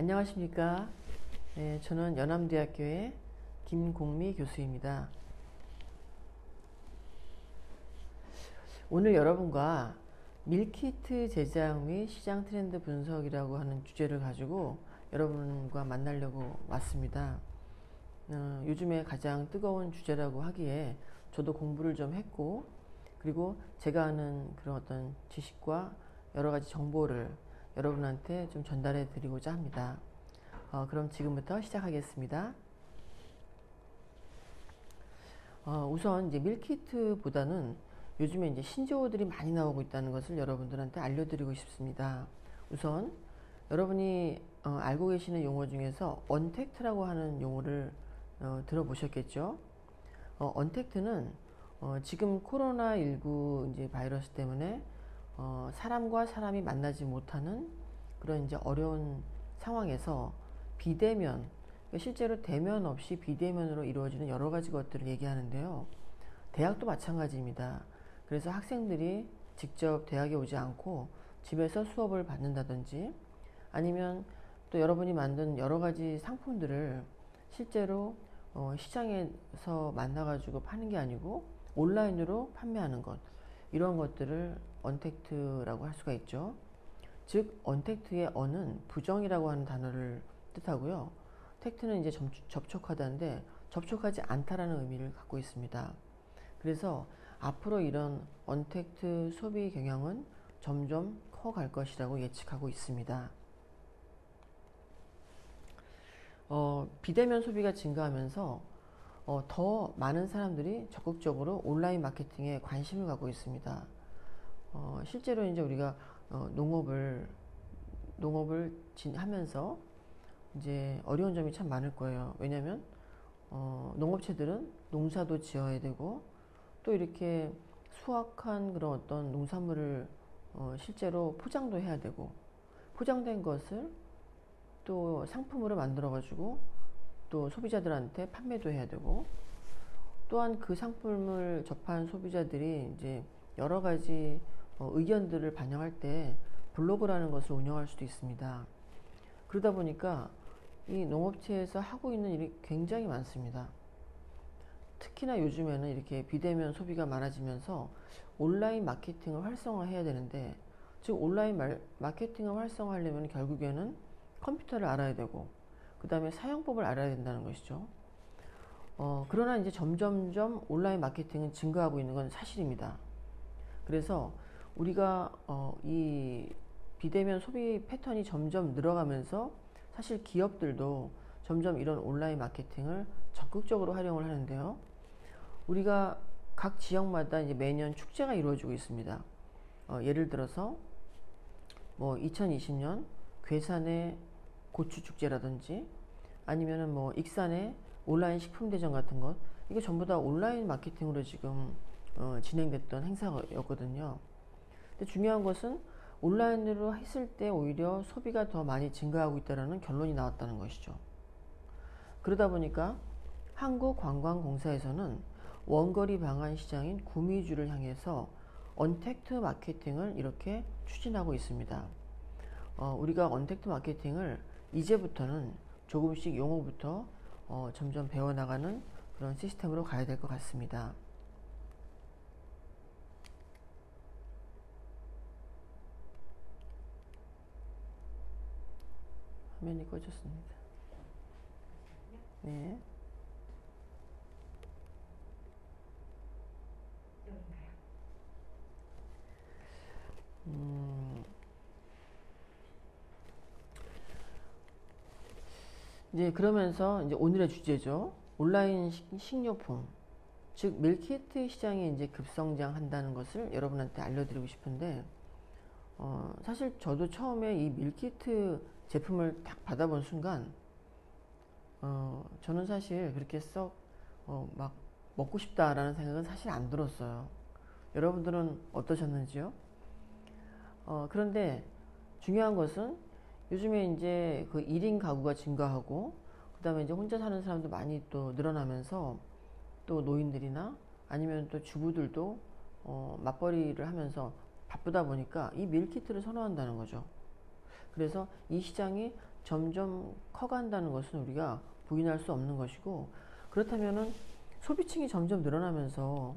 안녕하십니까. 네, 저는 연암대학교의 김공미 교수입니다. 오늘 여러분과 밀키트 제작 및 시장 트렌드 분석이라고 하는 주제를 가지고 여러분과 만나려고 왔습니다. 요즘에 가장 뜨거운 주제라고 하기에 저도 공부를 좀 했고, 그리고 제가 아는 그런 어떤 지식과 여러 가지 정보를 여러분한테 좀 전달해 드리고자 합니다. 그럼 지금부터 시작하겠습니다. 우선 이제 밀키트보다는 요즘에 이제 신조어들이 많이 나오고 있다는 것을 여러분들한테 알려드리고 싶습니다. 우선 여러분이 알고 계시는 용어 중에서 언택트라고 하는 용어를 들어보셨겠죠? 언택트는 지금 코로나19 이제 바이러스 때문에 사람과 사람이 만나지 못하는 그런 이제 어려운 상황에서 비대면, 실제로 대면 없이 비대면으로 이루어지는 여러 가지 것들을 얘기하는데요. 대학도 마찬가지입니다. 그래서 학생들이 직접 대학에 오지 않고 집에서 수업을 받는다든지, 아니면 또 여러분이 만든 여러 가지 상품들을 실제로 시장에서 만나가지고 파는 게 아니고 온라인으로 판매하는 것, 이런 것들을 언택트라고 할 수가 있죠. 즉 언택트의 언은 부정이라고 하는 단어를 뜻하고요. 택트는 이제 접촉하다인데 접촉하지 않다라는 의미를 갖고 있습니다. 그래서 앞으로 이런 언택트 소비 경향은 점점 커갈 것이라고 예측하고 있습니다. 비대면 소비가 증가하면서 더 많은 사람들이 적극적으로 온라인 마케팅에 관심을 갖고 있습니다. 실제로 이제 우리가 농업을 하면서 이제 어려운 점이 참 많을 거예요. 왜냐하면 농업체들은 농사도 지어야 되고 또 이렇게 수확한 그런 어떤 농산물을 실제로 포장도 해야 되고, 포장된 것을 또 상품으로 만들어 가지고 또 소비자들한테 판매도 해야 되고, 또한 그 상품을 접한 소비자들이 이제 여러 가지 의견들을 반영할 때 블로그라는 것을 운영할 수도 있습니다. 그러다 보니까 이 농업체에서 하고 있는 일이 굉장히 많습니다. 특히나 요즘에는 이렇게 비대면 소비가 많아지면서 온라인 마케팅을 활성화해야 되는데, 즉 온라인 마케팅을 활성화하려면 결국에는 컴퓨터를 알아야 되고 그 다음에 사용법을 알아야 된다는 것이죠. 그러나 이제 점점점 온라인 마케팅은 증가하고 있는 건 사실입니다. 그래서 우리가 이 비대면 소비 패턴이 점점 늘어가면서 사실 기업들도 점점 이런 온라인 마케팅을 적극적으로 활용을 하는데요. 우리가 각 지역마다 이제 매년 축제가 이루어지고 있습니다. 예를 들어서 뭐 2020년 괴산의 고추 축제라든지, 아니면은 뭐 익산의 온라인 식품대전 같은 것, 이거 전부 다 온라인 마케팅으로 지금 진행됐던 행사였거든요. 근데 중요한 것은 온라인으로 했을 때 오히려 소비가 더 많이 증가하고 있다는 결론이 나왔다는 것이죠. 그러다 보니까 한국관광공사에서는 원거리 방한 시장인 구미주를 향해서 언택트 마케팅을 이렇게 추진하고 있습니다. 우리가 언택트 마케팅을 이제부터는 조금씩 용어부터 점점 배워나가는 그런 시스템으로 가야 될 것 같습니다. 화면이 꺼졌습니다. 네. 이제 그러면서 이제 오늘의 주제죠. 온라인 식료품, 즉 밀키트 시장이 이제 급성장한다는 것을 여러분한테 알려드리고 싶은데, 사실 저도 처음에 이 밀키트 제품을 딱 받아본 순간 저는 사실 그렇게 썩 막 먹고 싶다라는 생각은 사실 안 들었어요. 여러분들은 어떠셨는지요? 그런데 중요한 것은 요즘에 이제 그 1인 가구가 증가하고, 그 다음에 이제 혼자 사는 사람도 많이 또 늘어나면서, 또 노인들이나 아니면 또 주부들도 맞벌이를 하면서 바쁘다 보니까 이 밀키트를 선호한다는 거죠. 그래서 이 시장이 점점 커간다는 것은 우리가 부인할 수 없는 것이고, 그렇다면은 소비층이 점점 늘어나면서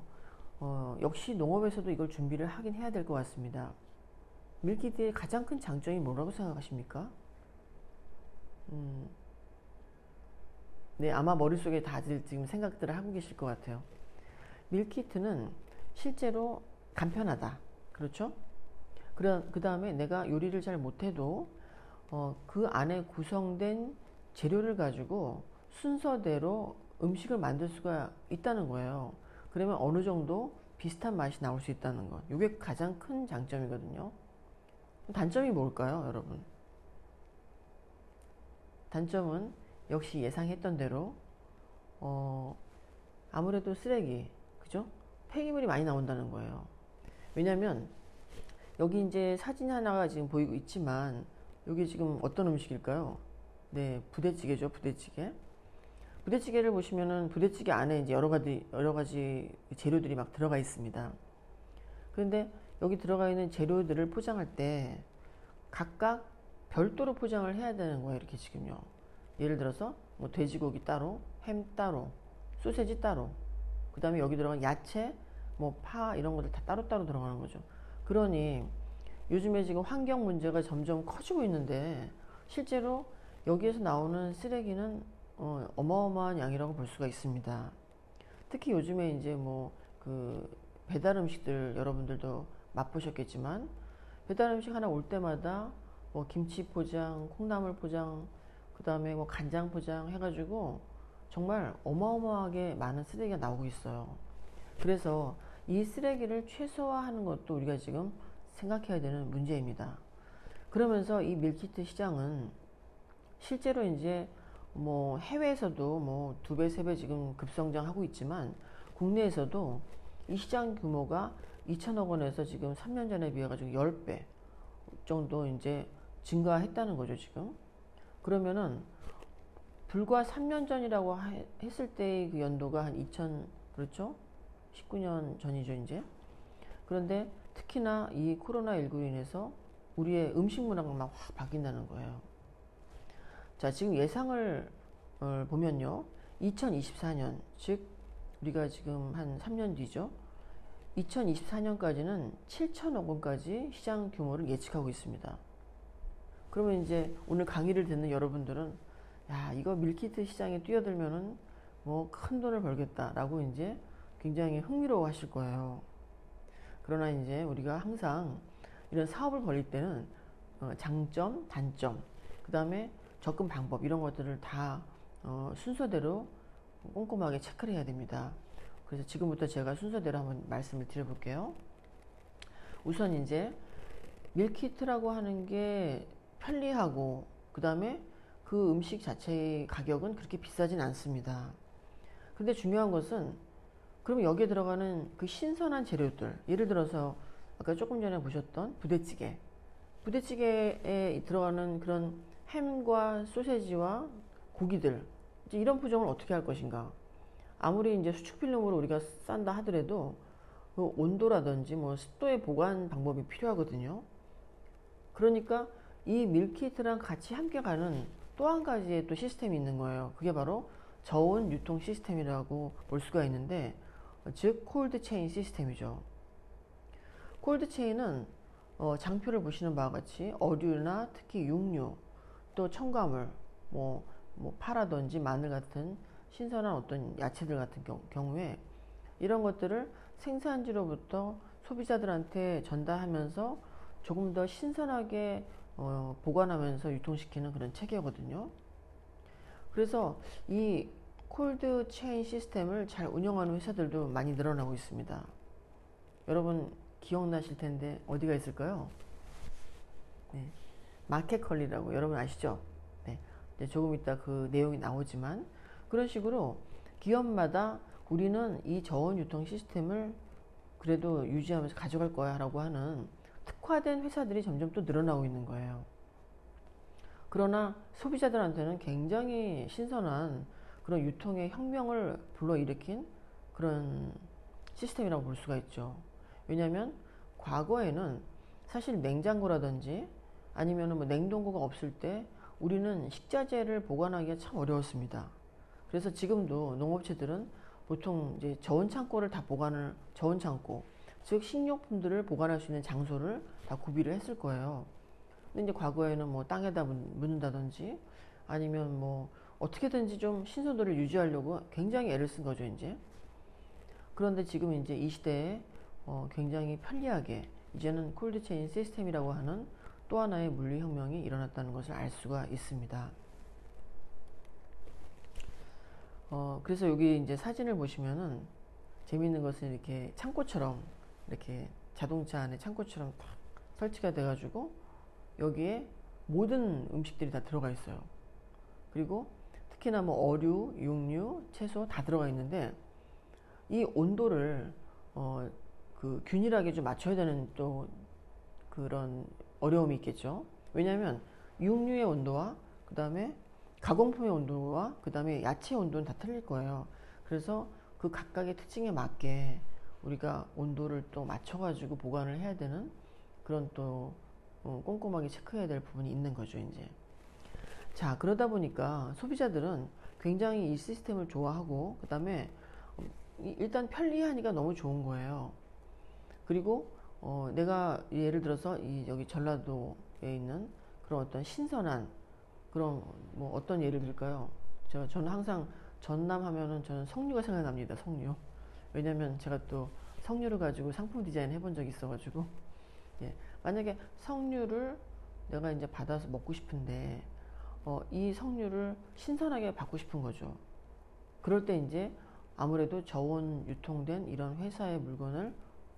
역시 농업에서도 이걸 준비를 하긴 해야 될 것 같습니다. 밀키트의 가장 큰 장점이 뭐라고 생각하십니까? 네, 아마 머릿속에 다들 지금 생각들을 하고 계실 것 같아요. 밀키트는 실제로 간편하다. 그렇죠? 그 다음에 내가 요리를 잘 못해도 그 안에 구성된 재료를 가지고 순서대로 음식을 만들 수가 있다는 거예요. 그러면 어느 정도 비슷한 맛이 나올 수 있다는 것. 이게 가장 큰 장점이거든요. 단점이 뭘까요, 여러분? 단점은 역시 예상했던 대로 아무래도 쓰레기, 그죠? 폐기물이 많이 나온다는 거예요. 왜냐면 여기 이제 사진 하나가 지금 보이고 있지만 여기 지금 어떤 음식일까요? 네, 부대찌개죠, 부대찌개. 부대찌개를 보시면은 부대찌개 안에 이제 여러 가지 재료들이 막 들어가 있습니다. 그런데 여기 들어가 있는 재료들을 포장할 때 각각 별도로 포장을 해야 되는 거예요, 이렇게 지금요. 예를 들어서 뭐 돼지고기 따로, 햄 따로, 소세지 따로, 그 다음에 여기 들어간 야채, 뭐 파 이런 것들 다 따로따로 들어가는 거죠. 그러니 요즘에 지금 환경 문제가 점점 커지고 있는데 실제로 여기에서 나오는 쓰레기는 어마어마한 양이라고 볼 수가 있습니다. 특히 요즘에 이제 뭐 그 배달 음식들 여러분들도 맛보셨겠지만 배달 음식 하나 올 때마다 뭐 김치 포장, 콩나물 포장, 그 다음에 뭐 간장 포장 해가지고 정말 어마어마하게 많은 쓰레기가 나오고 있어요. 그래서 이 쓰레기를 최소화하는 것도 우리가 지금 생각해야 되는 문제입니다. 그러면서 이 밀키트 시장은 실제로 이제 뭐 해외에서도 뭐 2배, 3배 지금 급성장하고 있지만 국내에서도 이 시장 규모가 2천억 원에서 지금 3년 전에 비해 가지고 10배 정도 이제 증가했다는 거죠, 지금. 그러면은 불과 3년 전이라고 했을 때의 그 연도가 한 2000, 그렇죠? 19년 전이죠, 이제. 그런데 특히나 이 코로나19로 인해서 우리의 음식 문화가 막 확 바뀐다는 거예요. 자, 지금 예상을 보면요. 2024년, 즉 우리가 지금 한 3년 뒤죠. 2024년까지는 7천억 원까지 시장 규모를 예측하고 있습니다. 그러면 이제 오늘 강의를 듣는 여러분들은 야, 이거 밀키트 시장에 뛰어들면은 뭐 큰 돈을 벌겠다라고 이제 굉장히 흥미로워 하실 거예요. 그러나 이제 우리가 항상 이런 사업을 벌일 때는 장점, 단점, 그 다음에 접근 방법 이런 것들을 다 순서대로 꼼꼼하게 체크를 해야 됩니다. 그래서 지금부터 제가 순서대로 한번 말씀을 드려볼게요. 우선 이제 밀키트라고 하는 게 편리하고 그 다음에 그 음식 자체의 가격은 그렇게 비싸진 않습니다. 근데 중요한 것은 그러면 여기에 들어가는 그 신선한 재료들, 예를 들어서 아까 조금 전에 보셨던 부대찌개, 부대찌개에 들어가는 그런 햄과 소세지와 고기들, 이제 이런 포장을 어떻게 할 것인가. 아무리 이제 수축 필름으로 우리가 싼다 하더라도 그 온도라든지 뭐 습도의 보관 방법이 필요하거든요. 그러니까 이 밀키트랑 같이 함께 가는 또 한 가지의 또 시스템이 있는 거예요. 그게 바로 저온 유통 시스템이라고 볼 수가 있는데, 즉 콜드 체인 시스템이죠. 콜드 체인은 장표를 보시는 바와 같이 어류나 특히 육류, 또 첨가물, 뭐 파라든지 마늘 같은 신선한 어떤 야채들 같은 경우에 이런 것들을 생산지로부터 소비자들한테 전달하면서 조금 더 신선하게 보관하면서 유통시키는 그런 체계거든요. 그래서 이 콜드 체인 시스템을 잘 운영하는 회사들도 많이 늘어나고 있습니다. 여러분 기억나실 텐데 어디가 있을까요? 네, 마켓컬리라고 여러분 아시죠? 네, 이제 조금 이따 그 내용이 나오지만 그런 식으로 기업마다 우리는 이 저온 유통 시스템을 그래도 유지하면서 가져갈 거야 라고 하는 특화된 회사들이 점점 또 늘어나고 있는 거예요. 그러나 소비자들한테는 굉장히 신선한 그런 유통의 혁명을 불러일으킨 그런 시스템이라고 볼 수가 있죠. 왜냐하면 과거에는 사실 냉장고라든지 아니면 뭐 냉동고가 없을 때 우리는 식자재를 보관하기가 참 어려웠습니다. 그래서 지금도 농업체들은 보통 이제 저온 창고를 다 저온 창고, 즉 식료품들을 보관할 수 있는 장소를 다 구비를 했을 거예요. 근데 이제 과거에는 뭐 땅에다 묻는다든지 아니면 뭐 어떻게든지 좀 신선도를 유지하려고 굉장히 애를 쓴 거죠, 이제. 그런데 지금 이제 이 시대에 굉장히 편리하게 이제는 콜드체인 시스템이라고 하는 또 하나의 물리혁명이 일어났다는 것을 알 수가 있습니다. 그래서 여기 이제 사진을 보시면은 재미있는 것은 이렇게 창고처럼 이렇게 자동차 안에 창고처럼 딱 설치가 돼가지고 여기에 모든 음식들이 다 들어가 있어요. 그리고 특히나 뭐 어류, 육류, 채소 다 들어가 있는데 이 온도를 그 균일하게 좀 맞춰야 되는 또 그런 어려움이 있겠죠. 왜냐하면 육류의 온도와 그 다음에 가공품의 온도와 그 다음에 야채 온도는 다 틀릴 거예요. 그래서 그 각각의 특징에 맞게 우리가 온도를 또 맞춰가지고 보관을 해야 되는 그런 또 꼼꼼하게 체크해야 될 부분이 있는 거죠, 이제. 자, 그러다 보니까 소비자들은 굉장히 이 시스템을 좋아하고 그 다음에 일단 편리하니까 너무 좋은 거예요. 그리고 내가 예를 들어서 여기 전라도에 있는 그런 어떤 신선한 그런 뭐 어떤 예를 들까요? 저는 항상 전남 하면은 저는 석류가 생각납니다. 석류. 왜냐면 제가 또 석류를 가지고 상품 디자인 해본 적이 있어가지고 예. 만약에 석류를 내가 이제 받아서 먹고 싶은데 이 석류를 신선하게 받고 싶은 거죠. 그럴 때 이제 아무래도 저온 유통된 이런 회사의 물건을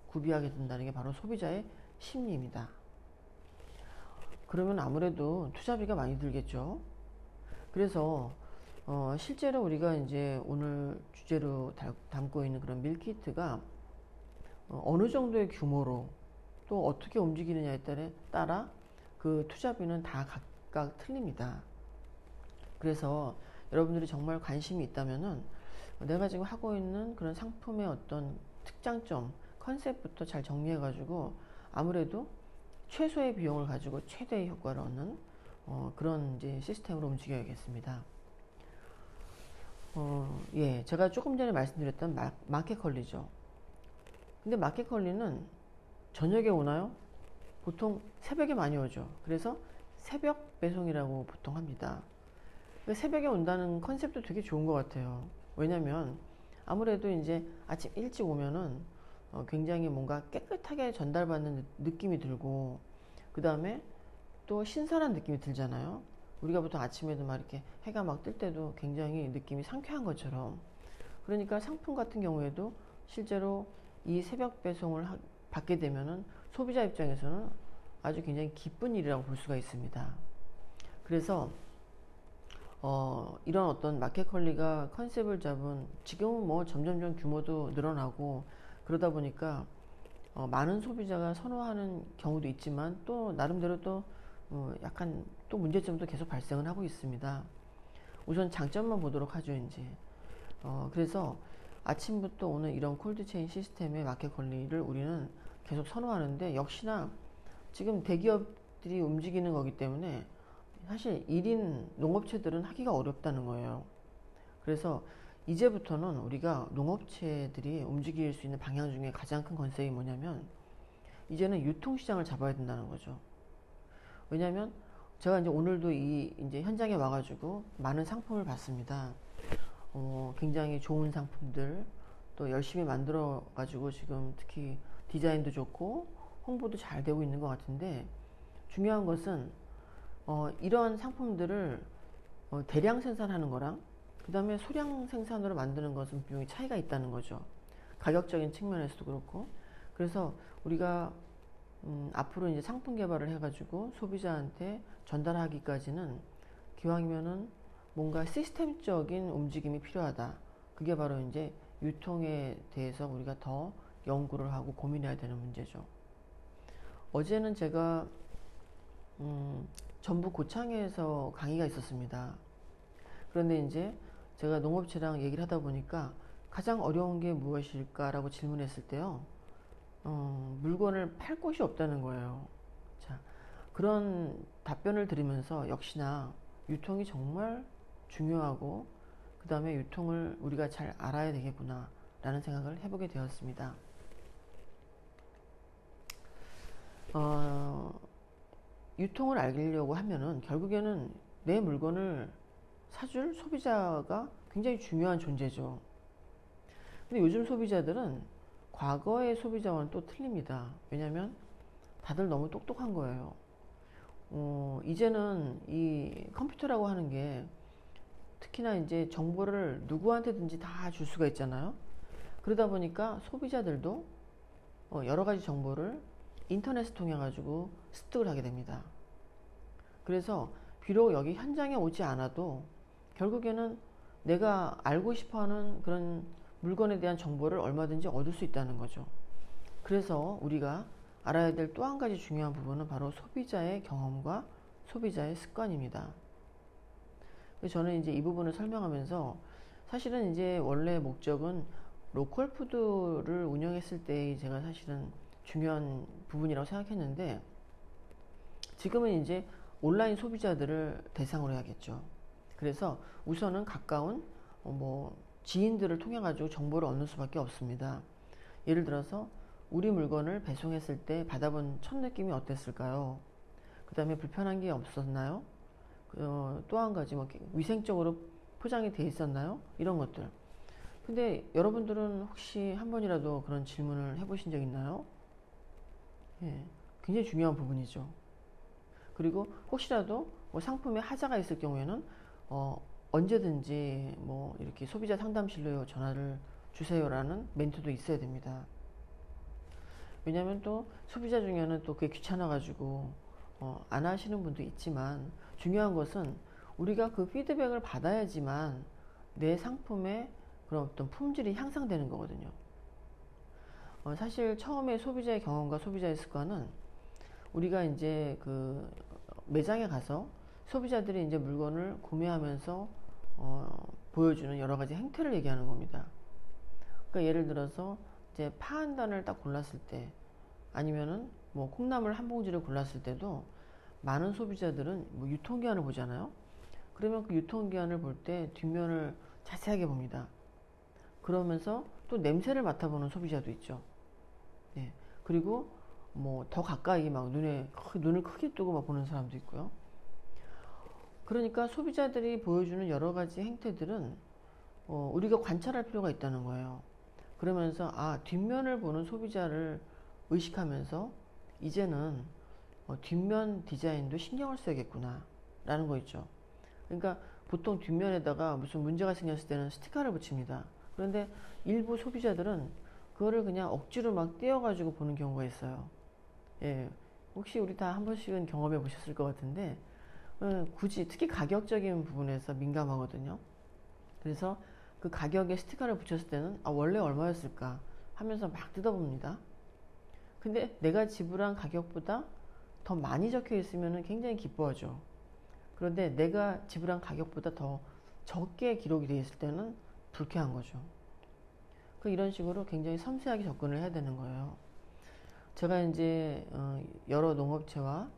구비하게 된다는 게 바로 소비자의 심리입니다. 그러면 아무래도 투자비가 많이 들겠죠. 그래서 실제로 우리가 이제 오늘 주제로 담고 있는 그런 밀키트가 어느 정도의 규모로 또 어떻게 움직이느냐에 따라 그 투자비는 다 각각 틀립니다. 그래서 여러분들이 정말 관심이 있다면은 내가 지금 하고 있는 그런 상품의 어떤 특장점, 컨셉부터 잘 정리해가지고 아무래도 최소의 비용을 가지고 최대의 효과를 얻는 그런 이제 시스템으로 움직여야겠습니다. 예, 제가 조금 전에 말씀드렸던 마켓컬리죠. 근데 마켓컬리는 저녁에 오나요? 보통 새벽에 많이 오죠. 그래서 새벽 배송이라고 보통 합니다. 새벽에 온다는 컨셉도 되게 좋은 것 같아요. 왜냐면 아무래도 이제 아침 일찍 오면은 굉장히 뭔가 깨끗하게 전달받는 느낌이 들고 그 다음에 또 신선한 느낌이 들잖아요. 우리가 보통 아침에도 막 이렇게 해가 막 뜰 때도 굉장히 느낌이 상쾌한 것처럼, 그러니까 상품 같은 경우에도 실제로 이 새벽 배송을 받게 되면은 소비자 입장에서는 아주 굉장히 기쁜 일이라고 볼 수가 있습니다. 그래서 이런 어떤 마켓컬리가 컨셉을 잡은, 지금은 뭐 점점점 규모도 늘어나고 그러다 보니까 많은 소비자가 선호하는 경우도 있지만 또 나름대로 또 약간 또 문제점도 계속 발생을 하고 있습니다. 우선 장점만 보도록 하죠, 이제. 그래서 아침부터 오는 이런 콜드체인 시스템의 마켓컬리를 우리는 계속 선호하는데, 역시나 지금 대기업들이 움직이는 거기 때문에 사실 1인 농업체들은 하기가 어렵다는 거예요. 그래서 이제부터는 우리가 농업체들이 움직일 수 있는 방향 중에 가장 큰 컨셉이 뭐냐면, 이제는 유통시장을 잡아야 된다는 거죠. 왜냐면 제가 이제 오늘도 이제 현장에 와가지고 많은 상품을 봤습니다. 굉장히 좋은 상품들 또 열심히 만들어가지고 지금 특히 디자인도 좋고 홍보도 잘 되고 있는 것 같은데, 중요한 것은 이러한 상품들을 대량 생산하는 거랑 그 다음에 소량 생산으로 만드는 것은 분명히 차이가 있다는 거죠. 가격적인 측면에서도 그렇고. 그래서 우리가 앞으로 이제 상품 개발을 해가지고 소비자한테 전달하기까지는 기왕이면은 뭔가 시스템적인 움직임이 필요하다. 그게 바로 이제 유통에 대해서 우리가 더 연구를 하고 고민해야 되는 문제죠. 어제는 제가 전북 고창에서 강의가 있었습니다. 그런데 이제 제가 농업체랑 얘기를 하다 보니까 가장 어려운 게 무엇일까라고 질문했을 때요, 물건을 팔 곳이 없다는 거예요. 자, 그런 답변을 들으면서 역시나 유통이 정말 중요하고 그 다음에 유통을 우리가 잘 알아야 되겠구나 라는 생각을 해보게 되었습니다. 유통을 알려고 하면은 결국에는 내 물건을 사줄 소비자가 굉장히 중요한 존재죠. 근데 요즘 소비자들은 과거의 소비자와는 또 틀립니다. 왜냐면 다들 너무 똑똑한 거예요. 이제는 이 컴퓨터라고 하는 게 특히나 이제 정보를 누구한테든지 다 줄 수가 있잖아요. 그러다 보니까 소비자들도 여러 가지 정보를 인터넷을 통해 가지고 습득을 하게 됩니다. 그래서 비록 여기 현장에 오지 않아도 결국에는 내가 알고 싶어하는 그런 물건에 대한 정보를 얼마든지 얻을 수 있다는 거죠. 그래서 우리가 알아야 될 또 한 가지 중요한 부분은 바로 소비자의 경험과 소비자의 습관입니다. 저는 이제 이 부분을 설명하면서 사실은 이제 원래 목적은 로컬 푸드를 운영했을 때 제가 사실은 중요한 부분이라고 생각했는데 지금은 이제 온라인 소비자들을 대상으로 해야겠죠. 그래서 우선은 가까운 지인들을 통해 가지고 정보를 얻는 수밖에 없습니다. 예를 들어서 우리 물건을 배송했을 때 받아본 첫 느낌이 어땠을까요? 그 다음에 불편한 게 없었나요? 또 한 가지 위생적으로 포장이 돼 있었나요? 이런 것들. 근데 여러분들은 혹시 한 번이라도 그런 질문을 해보신 적 있나요? 예, 굉장히 중요한 부분이죠. 그리고 혹시라도 상품에 하자가 있을 경우에는 언제든지 이렇게 소비자 상담실로 전화를 주세요라는 멘트도 있어야 됩니다. 왜냐하면 또 소비자 중에는 또 그게 귀찮아가지고 안 하시는 분도 있지만 중요한 것은 우리가 그 피드백을 받아야지만 내 상품의 그런 어떤 품질이 향상되는 거거든요. 사실 처음에 소비자의 경험과 소비자의 습관은 우리가 이제 그 매장에 가서 소비자들이 이제 물건을 구매하면서 보여주는 여러 가지 행태를 얘기하는 겁니다. 그러니까 예를 들어서 이제 파 한 단을 딱 골랐을 때 아니면은 콩나물 한 봉지를 골랐을 때도 많은 소비자들은 유통기한을 보잖아요. 그러면 그 유통기한을 볼 때 뒷면을 자세하게 봅니다. 그러면서 또 냄새를 맡아보는 소비자도 있죠. 네. 그리고 더 가까이 눈을 크게 뜨고 보는 사람도 있고요. 그러니까 소비자들이 보여주는 여러 가지 행태들은 우리가 관찰할 필요가 있다는 거예요. 그러면서 뒷면을 보는 소비자를 의식하면서 이제는 뒷면 디자인도 신경을 써야겠구나 라는 거 있죠. 그러니까 보통 뒷면에다가 무슨 문제가 생겼을 때는 스티커를 붙입니다. 그런데 일부 소비자들은 그거를 그냥 억지로 떼어가지고 보는 경우가 있어요. 예, 혹시 우리 다 한 번씩은 경험해 보셨을 것 같은데 굳이 특히 가격적인 부분에서 민감하거든요. 그래서 그 가격에 스티커를 붙였을 때는 원래 얼마였을까 하면서 막 뜯어봅니다. 근데 내가 지불한 가격보다 더 많이 적혀 있으면 굉장히 기뻐하죠. 그런데 내가 지불한 가격보다 더 적게 기록이 되어 있을 때는 불쾌한 거죠. 이런 식으로 굉장히 섬세하게 접근을 해야 되는 거예요. 제가 이제 여러 농업체와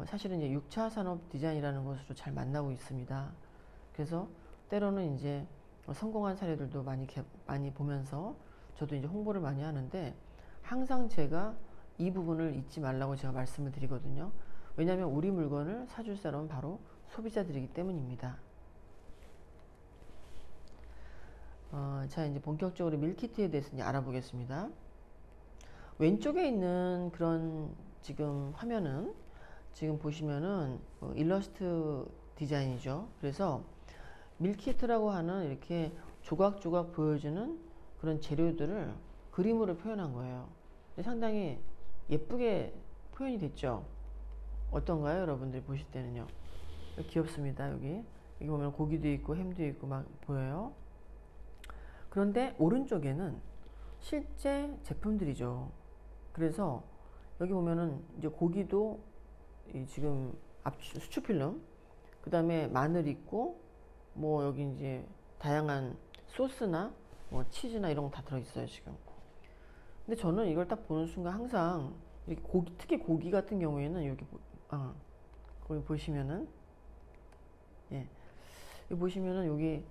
사실은 이제 6차 산업 디자인이라는 것으로 잘 만나고 있습니다. 그래서 때로는 이제 성공한 사례들도 많이 보면서 저도 이제 홍보를 많이 하는데 항상 제가 이 부분을 잊지 말라고 제가 말씀을 드리거든요. 왜냐하면 우리 물건을 사줄 사람은 바로 소비자들이기 때문입니다. 자, 이제 본격적으로 밀키트에 대해서 이제 알아보겠습니다. 왼쪽에 있는 그런 지금 화면은 지금 보시면은 일러스트 디자인이죠. 그래서 밀키트라고 하는 이렇게 조각조각 보여주는 그런 재료들을 그림으로 표현한 거예요. 상당히 예쁘게 표현이 됐죠. 어떤가요? 여러분들이 보실 때는요. 귀엽습니다. 여기 보면 고기도 있고 햄도 있고 막 보여요. 그런데 오른쪽에는 실제 제품들이죠. 그래서 여기 보면은 이제 고기도 지금 수축 필름, 그 다음에 마늘 있고 여기 이제 다양한 소스나 치즈나 이런 거 다 들어있어요 지금. 근데 저는 이걸 딱 보는 순간 항상 이렇게 특히 고기 같은 경우에는 이렇게 거기 보시면은 예. 여기 보시면은 여기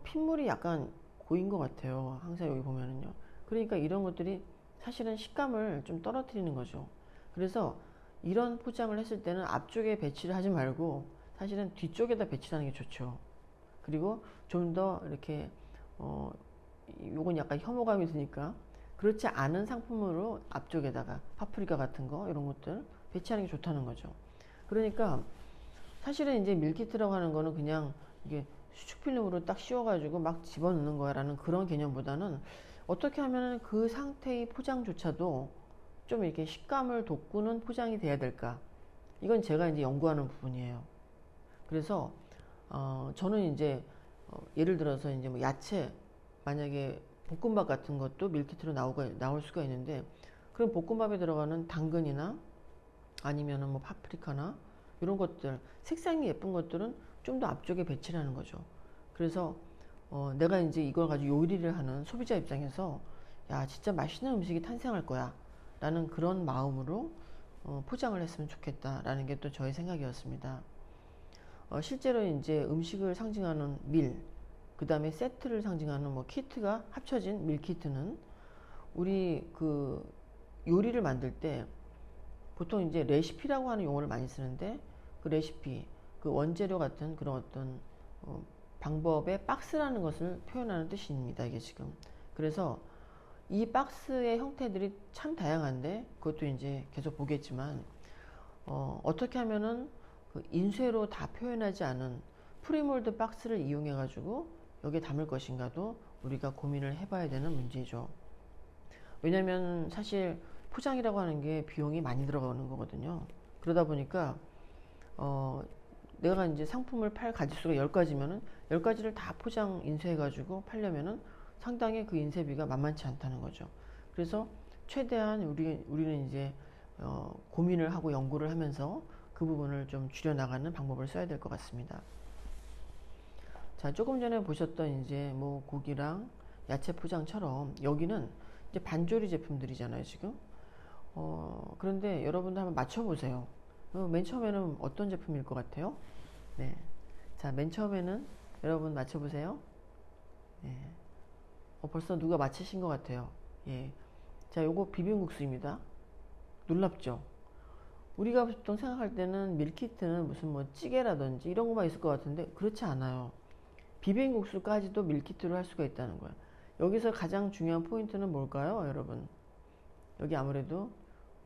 핏물이 약간 고인 것 같아요. 항상 여기 보면은요. 그러니까 이런 것들이 사실은 식감을 좀 떨어뜨리는 거죠. 그래서 이런 포장을 했을 때는 앞쪽에 배치를 하지 말고 사실은 뒤쪽에다 배치하는 게 좋죠. 그리고 좀 더 이렇게 요건 약간 혐오감이 드니까 그렇지 않은 상품으로 앞쪽에다가 파프리카 같은 거 이런 것들 배치하는 게 좋다는 거죠. 그러니까 사실은 이제 밀키트라고 하는 거는 그냥 이게 수축 필름으로 딱 씌워가지고 막 집어넣는 거야라는 그런 개념보다는 어떻게 하면 그 상태의 포장조차도 좀 이렇게 식감을 돋구는 포장이 돼야 될까? 이건 제가 이제 연구하는 부분이에요. 그래서 저는 이제 예를 들어서 이제 뭐 야채 만약에 볶음밥 같은 것도 밀키트로 나올 수가 있는데 그럼 볶음밥에 들어가는 당근이나 아니면은 뭐 파프리카나 이런 것들 색상이 예쁜 것들은 좀 더 앞쪽에 배치를 하는 거죠. 그래서 내가 이제 이걸 가지고 요리를 하는 소비자 입장에서 야 진짜 맛있는 음식이 탄생할 거야 라는 그런 마음으로 포장을 했으면 좋겠다 라는 게 또 저의 생각이었습니다. 실제로 이제 음식을 상징하는 밀, 그 다음에 세트를 상징하는 뭐 키트가 합쳐진 밀키트는 우리 그 요리를 만들 때 보통 이제 레시피라고 하는 용어를 많이 쓰는데 그 레시피, 그 원재료 같은 그런 어떤 방법의 박스라는 것을 표현하는 뜻입니다. 이게 지금. 그래서 이 박스의 형태들이 참 다양한데 그것도 이제 계속 보겠지만 어떻게 하면은 그 인쇄로 다 표현하지 않은 프리몰드 박스를 이용해 가지고 여기에 담을 것인가도 우리가 고민을 해봐야 되는 문제죠. 왜냐면 사실 포장이라고 하는 게 비용이 많이 들어가는 거거든요. 그러다 보니까 내가 이제 상품을 팔 가지수가 10가지면은 10가지를 다 포장 인쇄해 가지고 팔려면은 상당히 그 인쇄비가 만만치 않다는 거죠. 그래서 최대한 우리는 이제 고민을 하고 연구를 하면서 그 부분을 좀 줄여나가는 방법을 써야 될 것 같습니다. 자, 조금 전에 보셨던 이제 뭐 고기랑 야채 포장처럼 여기는 이제 반조리 제품들이잖아요, 지금. 그런데 여러분들 한번 맞춰보세요. 맨 처음에는 어떤 제품일 것 같아요? 네. 자, 맨 처음에는 여러분 맞춰보세요. 네. 벌써 누가 맞히신 것 같아요. 예. 자, 요거 비빔국수입니다. 놀랍죠? 우리가 보통 생각할 때는 밀키트는 무슨 뭐 찌개라든지 이런 것만 있을 것 같은데 그렇지 않아요. 비빔국수까지도 밀키트로 할 수가 있다는 거예요. 여기서 가장 중요한 포인트는 뭘까요, 여러분? 여기 아무래도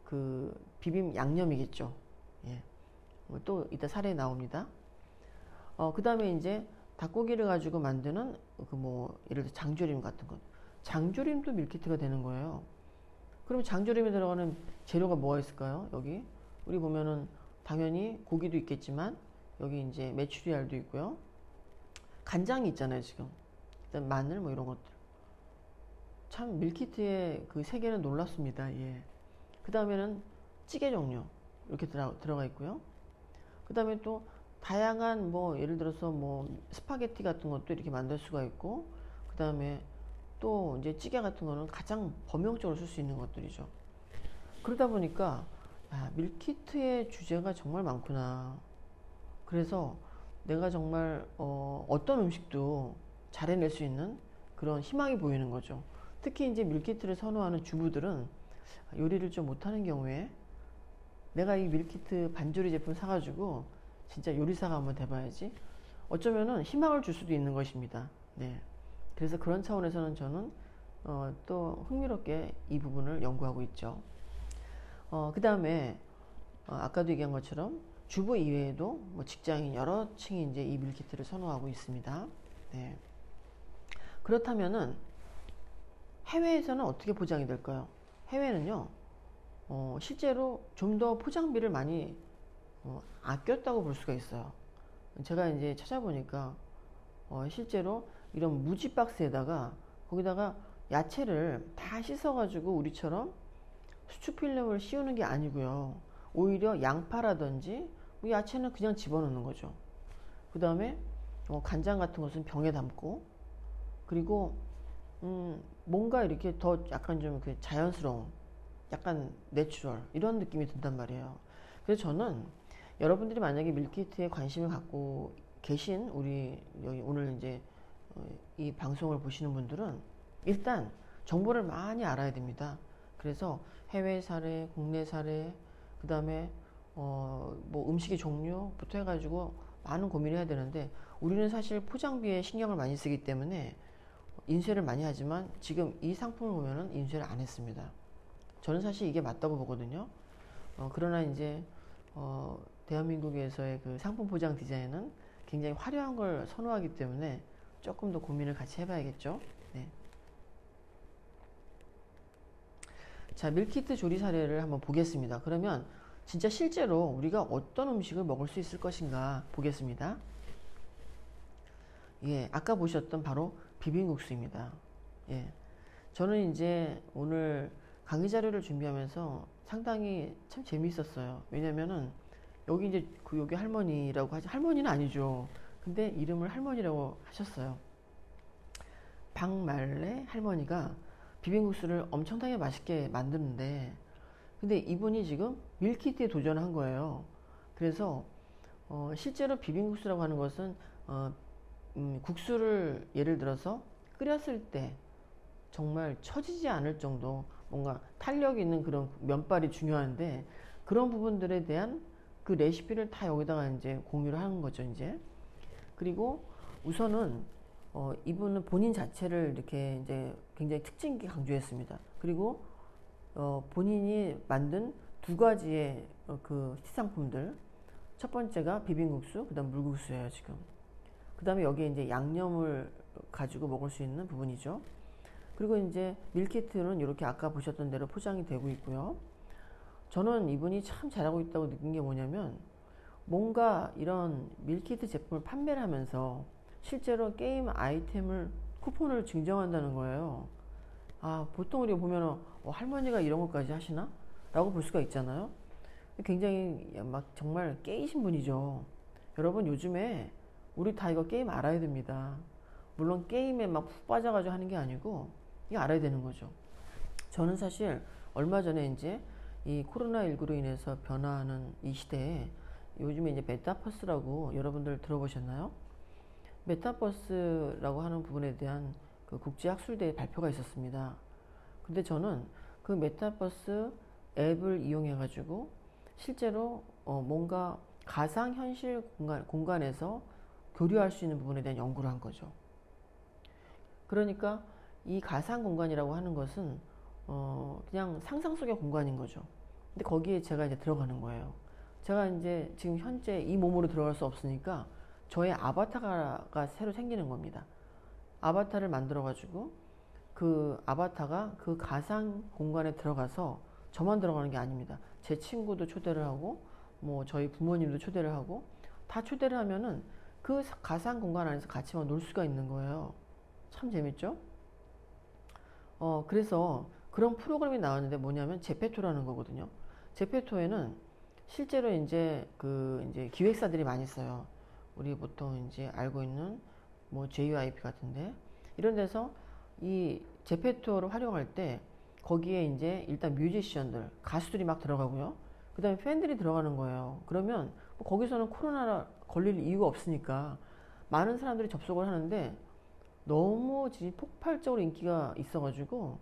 그 비빔 양념이겠죠. 예. 또 이따 사례 나옵니다. 그 다음에 이제 닭고기를 가지고 만드는 그 뭐 예를 들어 장조림 같은 것. 장조림도 밀키트가 되는 거예요. 그럼 장조림에 들어가는 재료가 뭐가 있을까요? 여기 우리 보면은 당연히 고기도 있겠지만 여기 이제 메추리알도 있고요. 간장이 있잖아요, 지금. 일단 마늘 뭐 이런 것들. 참 밀키트의 그 세계는 놀랍습니다. 예. 그 다음에는 찌개 종류 이렇게 들어가 있고요. 그 다음에 또 다양한 뭐 예를 들어서 뭐 스파게티 같은 것도 이렇게 만들 수가 있고 그 다음에 또 이제 찌개 같은 거는 가장 범용적으로 쓸 수 있는 것들이죠. 그러다 보니까 밀키트의 주제가 정말 많구나. 그래서 내가 정말 어떤 음식도 잘 해낼 수 있는 그런 희망이 보이는 거죠. 특히 이제 밀키트를 선호하는 주부들은 요리를 좀 못하는 경우에 내가 이 밀키트 반조리 제품 사가지고 진짜 요리사가 한번 돼봐야지. 어쩌면은 희망을 줄 수도 있는 것입니다. 네. 그래서 그런 차원에서는 저는 또 흥미롭게 이 부분을 연구하고 있죠. 그 다음에 아까도 얘기한 것처럼 주부 이외에도 뭐 직장인 여러 층이 이제 이 밀키트를 선호하고 있습니다. 네. 그렇다면은 해외에서는 어떻게 포장이 될까요? 해외는요, 실제로 좀 더 포장비를 많이 아꼈다고 볼 수가 있어요. 제가 이제 찾아보니까 실제로 이런 무지 박스에다가 거기다가 야채를 다 씻어가지고 우리처럼 수축 필름을 씌우는 게 아니고요. 오히려 양파라든지 뭐 야채는 그냥 집어넣는 거죠. 그 다음에 간장 같은 것은 병에 담고 그리고 뭔가 이렇게 더 약간 좀 그 자연스러운 약간 내추럴 이런 느낌이 든단 말이에요. 그래서 저는 여러분들이 만약에 밀키트에 관심을 갖고 계신 우리 여기 오늘 이제 이 방송을 보시는 분들은 일단 정보를 많이 알아야 됩니다. 그래서 해외 사례, 국내 사례, 그 다음에 뭐 음식의 종류부터 해가지고 많은 고민을 해야 되는데, 우리는 사실 포장비에 신경을 많이 쓰기 때문에 인쇄를 많이 하지만 지금 이 상품을 보면은 인쇄를 안 했습니다. 저는 사실 이게 맞다고 보거든요. 그러나 이제 대한민국에서의 그 상품 포장 디자인은 굉장히 화려한 걸 선호하기 때문에 조금 더 고민을 같이 해봐야겠죠. 네. 자, 밀키트 조리 사례를 한번 보겠습니다. 그러면 진짜 실제로 우리가 어떤 음식을 먹을 수 있을 것인가 보겠습니다. 예, 아까 보셨던 바로 비빔국수입니다. 예, 저는 이제 오늘 강의 자료를 준비하면서 상당히 참 재미있었어요. 왜냐면은 여기 이제 여기 할머니라고 하지, 할머니는 아니죠. 근데 이름을 할머니라고 하셨어요. 박말래 할머니가 비빔국수를 엄청나게 맛있게 만드는데, 근데 이분이 지금 밀키트에 도전한 거예요. 그래서 실제로 비빔국수라고 하는 것은 국수를 예를 들어서 끓였을 때 정말 처지지 않을 정도 뭔가 탄력 있는 그런 면발이 중요한데, 그런 부분들에 대한 그 레시피를 다 여기다가 이제 공유를 하는 거죠, 이제. 그리고 우선은 이분은 본인 자체를 이렇게 이제 굉장히 특징 있게 강조했습니다. 그리고 본인이 만든 두 가지의 그 시상품들, 첫 번째가 비빔국수, 그 다음 물국수예요, 지금. 그 다음에 여기에 이제 양념을 가지고 먹을 수 있는 부분이죠. 그리고 이제 밀키트는 이렇게 아까 보셨던 대로 포장이 되고 있고요. 저는 이분이 참 잘하고 있다고 느낀 게 뭐냐면, 뭔가 이런 밀키트 제품을 판매를 하면서 실제로 게임 아이템을, 쿠폰을 증정한다는 거예요. 아, 보통 우리가 보면 할머니가 이런 것까지 하시나? 라고 볼 수가 있잖아요. 굉장히 막 정말 깨이신 분이죠. 여러분, 요즘에 우리 다 이거 게임 알아야 됩니다. 물론 게임에 막 푹 빠져가지고 하는 게 아니고 이거 알아야 되는 거죠. 저는 사실 얼마 전에 이제 이 코로나19로 인해서 변화하는 이 시대에 요즘에 이제 메타버스라고 여러분들 들어보셨나요? 메타버스라고 하는 부분에 대한 그 국제학술대회 발표가 있었습니다. 근데 저는 그 메타버스 앱을 이용해 가지고 실제로 뭔가 가상현실 공간에서 교류할 수 있는 부분에 대한 연구를 한 거죠. 그러니까 이 가상 공간이라고 하는 것은 그냥 상상 속의 공간인 거죠. 근데 거기에 제가 이제 들어가는 거예요. 제가 이제 지금 현재 이 몸으로 들어갈 수 없으니까 저의 아바타가 새로 생기는 겁니다. 아바타를 만들어 가지고 그 아바타가 그 가상 공간에 들어가서 저만 들어가는 게 아닙니다. 제 친구도 초대를 하고 뭐 저희 부모님도 초대를 하고 다 초대를 하면은 그 가상 공간 안에서 같이 막 놀 수가 있는 거예요. 참 재밌죠? 그래서 그런 프로그램이 나왔는데 뭐냐면 제페토라는 거거든요. 제페토에는 실제로 이제 이제 기획사들이 많이 써요. 우리 보통 이제 알고 있는 뭐 JYP 같은데, 이런 데서 이 제페토를 활용할 때 거기에 이제 일단 뮤지션들, 가수들이 막 들어가고요. 그 다음에 팬들이 들어가는 거예요. 그러면 뭐 거기서는 코로나 걸릴 이유가 없으니까 많은 사람들이 접속을 하는데, 너무 폭발적으로 인기가 있어가지고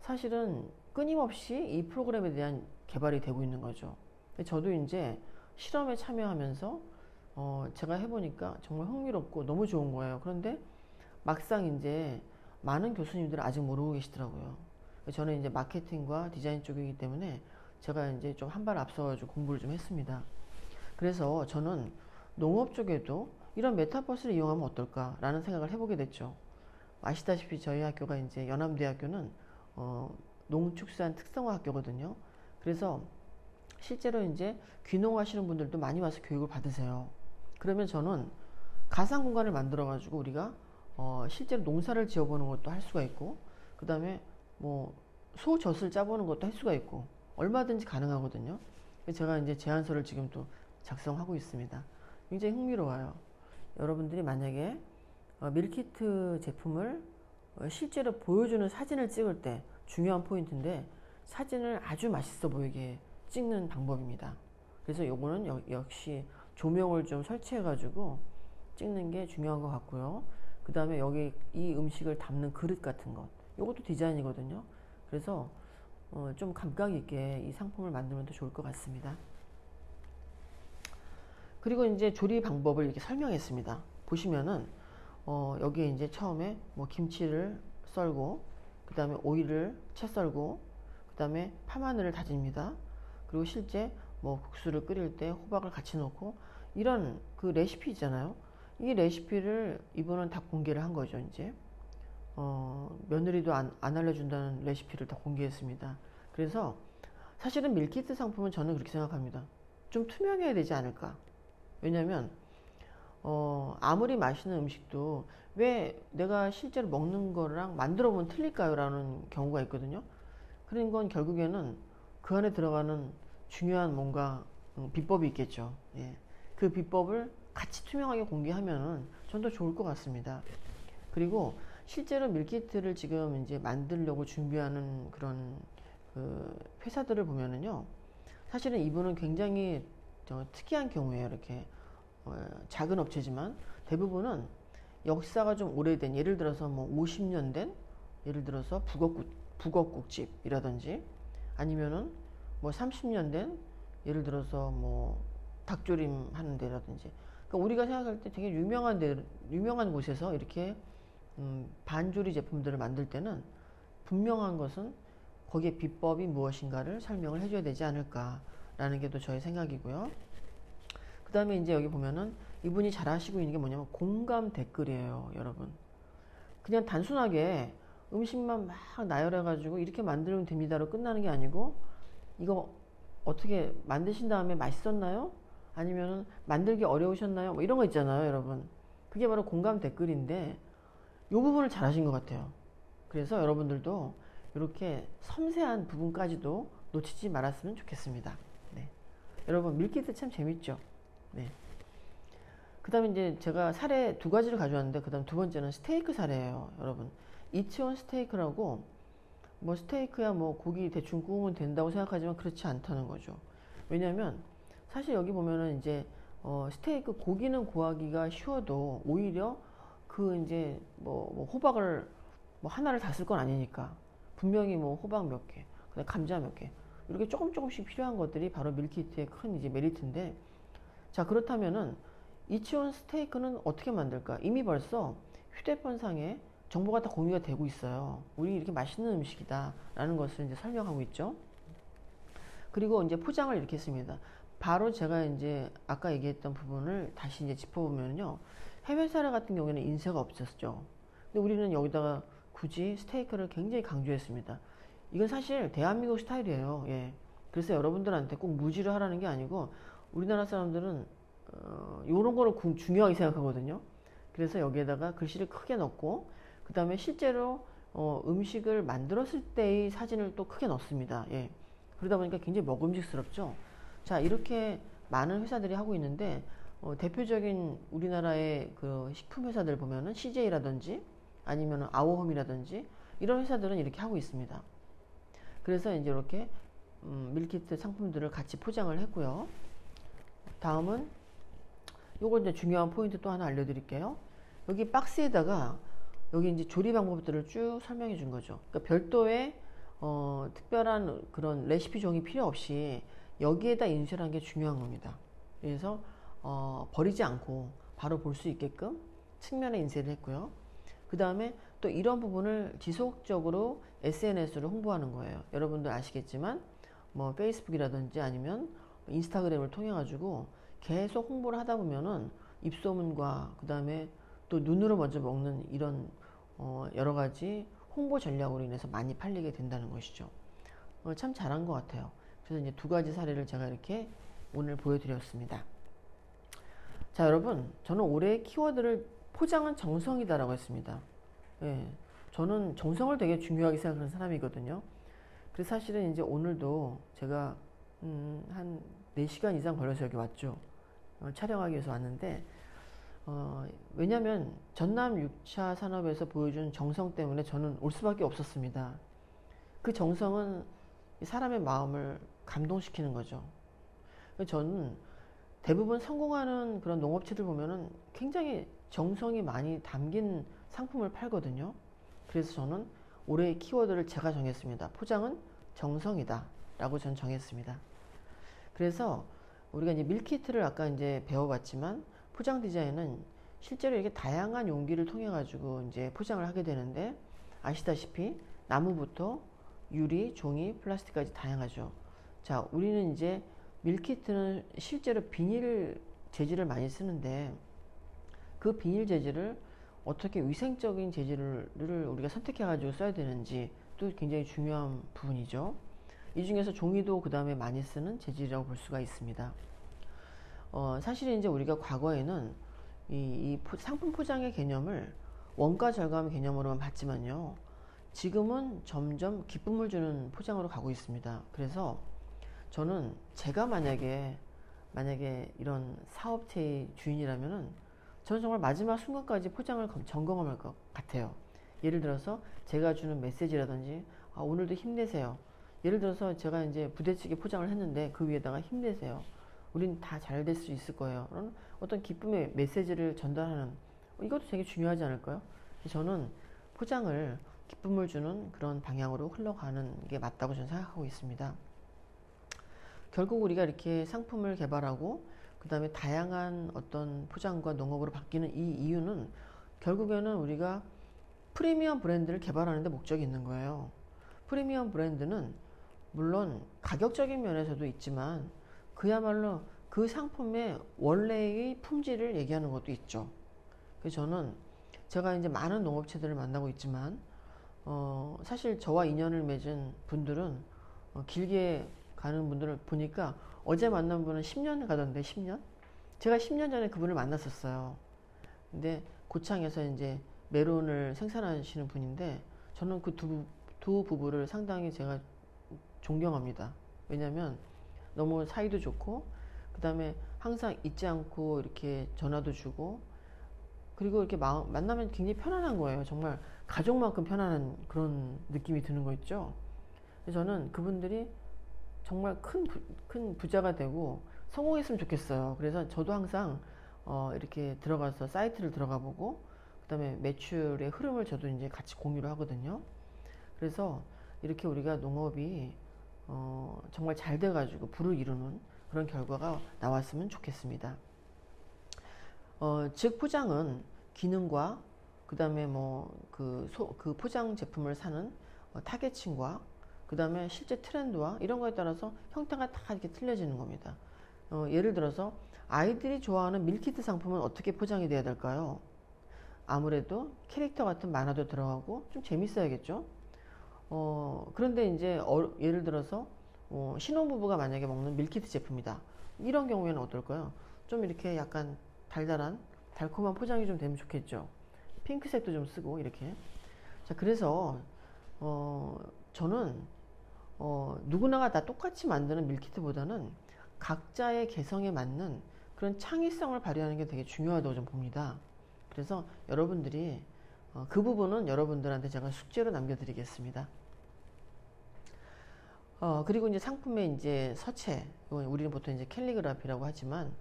사실은 끊임없이 이 프로그램에 대한 개발이 되고 있는 거죠. 저도 이제 실험에 참여하면서 제가 해보니까 정말 흥미롭고 너무 좋은 거예요. 그런데 막상 이제 많은 교수님들은 아직 모르고 계시더라고요. 저는 이제 마케팅과 디자인 쪽이기 때문에 제가 이제 좀 한 발 앞서가지고 공부를 좀 했습니다. 그래서 저는 농업 쪽에도 이런 메타버스를 이용하면 어떨까라는 생각을 해보게 됐죠. 아시다시피 저희 학교가 이제 연암대학교는 농축산 특성화 학교거든요. 그래서 실제로 이제 귀농하시는 분들도 많이 와서 교육을 받으세요. 그러면 저는 가상 공간을 만들어 가지고 우리가 실제로 농사를 지어보는 것도 할 수가 있고, 그 다음에 뭐 소젖을 짜보는 것도 할 수가 있고, 얼마든지 가능하거든요. 제가 이제 제안서를 지금 또 작성하고 있습니다. 굉장히 흥미로워요. 여러분들이 만약에 밀키트 제품을 실제로 보여주는 사진을 찍을 때 중요한 포인트인데, 사진을 아주 맛있어 보이게 찍는 방법입니다. 그래서 요거는 역시 조명을 좀 설치해 가지고 찍는 게 중요한 것 같고요. 그 다음에 여기 이 음식을 담는 그릇 같은 것, 이것도 디자인이거든요. 그래서 좀 감각 있게 이 상품을 만들면 더 좋을 것 같습니다. 그리고 이제 조리 방법을 이렇게 설명했습니다. 보시면은 여기에 이제 처음에 뭐 김치를 썰고, 그 다음에 오이를 채 썰고, 그 다음에 파마늘을 다집니다. 그리고 실제 뭐 국수를 끓일 때 호박을 같이 넣고, 이런 그 레시피 있잖아요. 이 레시피를 이분은 다 공개를 한 거죠. 이제 며느리도 안 알려준다는 레시피를 다 공개했습니다. 그래서 사실은 밀키트 상품은 저는 그렇게 생각합니다. 좀 투명해야 되지 않을까. 왜냐면 아무리 맛있는 음식도 왜 내가 실제로 먹는 거랑 만들어 보면 틀릴까요? 라는 경우가 있거든요. 그런 건 결국에는 그 안에 들어가는 중요한 뭔가 비법이 있겠죠. 예. 그 비법을 같이 투명하게 공개하면은 전 더 좋을 것 같습니다. 그리고 실제로 밀키트를 지금 이제 만들려고 준비하는 그런 그 회사들을 보면은요, 사실은 이분은 굉장히 특이한 경우에요. 이렇게 작은 업체지만 대부분은 역사가 좀 오래된, 예를 들어서 뭐 50년 된, 예를 들어서 북엇국집이라든지, 아니면은 뭐 30년 된, 예를 들어서 뭐 닭조림 하는 데라든지, 그러니까 우리가 생각할 때 되게 유명한 곳에서 이렇게 반조리 제품들을 만들 때는 분명한 것은 거기에 비법이 무엇인가를 설명을 해줘야 되지 않을까라는 게 또 저의 생각이고요. 그 다음에 이제 여기 보면은 이분이 잘 하시고 있는 게 뭐냐면 공감 댓글이에요, 여러분. 그냥 단순하게 음식만 막 나열해가지고 이렇게 만들면 됩니다로 끝나는 게 아니고, 이거 어떻게 만드신 다음에 맛있었나요? 아니면은 만들기 어려우셨나요? 뭐 이런 거 있잖아요, 여러분. 그게 바로 공감 댓글인데, 이 부분을 잘 하신 것 같아요. 그래서 여러분들도 이렇게 섬세한 부분까지도 놓치지 말았으면 좋겠습니다. 네. 여러분, 밀키트 참 재밌죠? 네. 그 다음에 이제 제가 사례 두 가지를 가져왔는데, 그 다음 두 번째는 스테이크 사례예요, 여러분. 이치원 스테이크라고, 뭐 스테이크야 뭐 고기 대충 구우면 된다고 생각하지만 그렇지 않다는 거죠. 왜냐면 사실 여기 보면은 이제 스테이크 고기는 구하기가 쉬워도 오히려 그 이제 뭐 호박을 뭐 하나를 다 쓸 건 아니니까 분명히 뭐 호박 몇 개, 그다음 감자 몇 개, 이렇게 조금씩 필요한 것들이 바로 밀키트의 큰 이제 메리트인데, 자, 그렇다면은 이치원 스테이크는 어떻게 만들까? 이미 벌써 휴대폰상에 정보가 다 공유가 되고 있어요. 우리 이렇게 맛있는 음식이다 라는 것을 이제 설명하고 있죠. 그리고 이제 포장을 이렇게 했습니다. 바로 제가 이제 아까 얘기했던 부분을 다시 이제 짚어보면요, 해외 사례 같은 경우에는 인쇄가 없었죠. 근데 우리는 여기다가 굳이 스테이크를 굉장히 강조했습니다. 이건 사실 대한민국 스타일이에요. 예. 그래서 여러분들한테 꼭 무지를 하라는 게 아니고, 우리나라 사람들은 요런 거를 중요하게 생각하거든요. 그래서 여기에다가 글씨를 크게 넣고, 그 다음에 실제로 음식을 만들었을 때의 사진을 또 크게 넣습니다. 예. 그러다 보니까 굉장히 먹음직스럽죠. 자, 이렇게 많은 회사들이 하고 있는데, 대표적인 우리나라의 그 식품 회사들 보면은 CJ라든지 아니면 아워홈이라든지 이런 회사들은 이렇게 하고 있습니다. 그래서 이제 이렇게 밀키트 상품들을 같이 포장을 했고요. 다음은 요거 이제 중요한 포인트 또 하나 알려드릴게요. 여기 박스에다가 여기 이제 조리 방법들을 쭉 설명해 준 거죠. 그러니까 별도의 특별한 그런 레시피 종이 필요 없이 여기에다 인쇄를 한 게 중요한 겁니다. 그래서 버리지 않고 바로 볼 수 있게끔 측면에 인쇄를 했고요. 그 다음에 또 이런 부분을 지속적으로 SNS로 홍보하는 거예요. 여러분들 아시겠지만 뭐 페이스북이라든지 아니면 인스타그램을 통해 가지고 계속 홍보를 하다 보면은 입소문과 그 다음에 또 눈으로 먼저 먹는 이런 여러 가지 홍보 전략으로 인해서 많이 팔리게 된다는 것이죠. 참 잘한 것 같아요. 그래서 이제 두 가지 사례를 제가 이렇게 오늘 보여드렸습니다. 자, 여러분, 저는 올해 키워드를 포장은 정성이다라고 했습니다. 예, 저는 정성을 되게 중요하게 생각하는 사람이거든요. 그래서 사실은 이제 오늘도 제가 한 4시간 이상 걸려서 여기 왔죠. 촬영하기 위해서 왔는데, 왜냐면 전남 6차 산업에서 보여준 정성 때문에 저는 올 수밖에 없었습니다. 그 정성은 사람의 마음을 감동시키는 거죠. 저는 대부분 성공하는 그런 농업체들 보면은 굉장히 정성이 많이 담긴 상품을 팔거든요. 그래서 저는 올해의 키워드를 제가 정했습니다. 포장은 정성이다 라고 전 정했습니다. 그래서 우리가 이제 밀키트를 아까 이제 배워봤지만 포장 디자인은 실제로 이렇게 다양한 용기를 통해 가지고 이제 포장을 하게 되는데, 아시다시피 나무부터 유리, 종이, 플라스틱까지 다양하죠. 자, 우리는 이제 밀키트는 실제로 비닐 재질을 많이 쓰는데, 그 비닐 재질을 어떻게 위생적인 재질을 우리가 선택해 가지고 써야 되는지 또 굉장히 중요한 부분이죠. 이 중에서 종이도 그 다음에 많이 쓰는 재질이라고 볼 수가 있습니다. 사실 이제 우리가 과거에는 이 상품 포장의 개념을 원가 절감 개념으로만 봤지만요, 지금은 점점 기쁨을 주는 포장으로 가고 있습니다. 그래서 저는 제가 만약에 이런 사업체의 주인이라면은 저는 정말 마지막 순간까지 포장을 점검할 것 같아요. 예를 들어서 제가 주는 메시지라든지, 오늘도 힘내세요. 예를 들어서 제가 이제 부대찌개 포장을 했는데 그 위에다가 힘내세요. 우린 다 잘 될 수 있을 거예요. 그런 어떤 기쁨의 메시지를 전달하는, 이것도 되게 중요하지 않을까요? 저는 포장을 기쁨을 주는 그런 방향으로 흘러가는 게 맞다고 저는 생각하고 있습니다. 결국 우리가 이렇게 상품을 개발하고 그 다음에 다양한 어떤 포장과 농업으로 바뀌는 이 이유는 결국에는 우리가 프리미엄 브랜드를 개발하는 데 목적이 있는 거예요. 프리미엄 브랜드는 물론 가격적인 면에서도 있지만 그야말로 그 상품의 원래의 품질을 얘기하는 것도 있죠. 그래서 저는 제가 이제 많은 농업체들을 만나고 있지만 사실 저와 인연을 맺은 분들은 길게 가는 분들을 보니까 어제 만난 분은 10년 가던데, 10년? 제가 10년 전에 그분을 만났었어요. 근데 고창에서 이제 메론을 생산하시는 분인데 저는 그 두 부부를 상당히 제가 존경합니다. 왜냐면 너무 사이도 좋고 그 다음에 항상 잊지 않고 이렇게 전화도 주고, 그리고 이렇게 만나면 굉장히 편안한 거예요. 정말 가족만큼 편안한 그런 느낌이 드는 거 있죠. 그래서 저는 그분들이 정말 큰 부자가 되고 성공했으면 좋겠어요. 그래서 저도 항상 이렇게 들어가서 사이트를 들어가 보고 그 다음에 매출의 흐름을 저도 이제 같이 공유를 하거든요. 그래서 이렇게 우리가 농업이 정말 잘 돼가지고 부를 이루는 그런 결과가 나왔으면 좋겠습니다. 즉 포장은 기능과 그 다음에 그 포장 제품을 사는 타겟층과 그 다음에 실제 트렌드와 이런 거에 따라서 형태가 다 이렇게 틀려지는 겁니다. 예를 들어서 아이들이 좋아하는 밀키트 상품은 어떻게 포장이 돼야 될까요? 아무래도 캐릭터 같은 만화도 들어가고 좀 재밌어야겠죠. 그런데 이제 예를 들어서 신혼부부가 만약에 먹는 밀키트 제품이다. 이런 경우에는 어떨까요? 좀 이렇게 약간 달콤한 포장이 좀 되면 좋겠죠. 핑크색도 좀 쓰고 이렇게. 자, 그래서 저는 누구나가 다 똑같이 만드는 밀키트보다는 각자의 개성에 맞는 그런 창의성을 발휘하는 게 되게 중요하다고 좀 봅니다. 그래서 여러분들이 그 부분은 여러분들한테 제가 숙제로 남겨드리겠습니다. 그리고 이제 상품의 이제 서체, 우리는 보통 이제 캘리그라피라고 하지만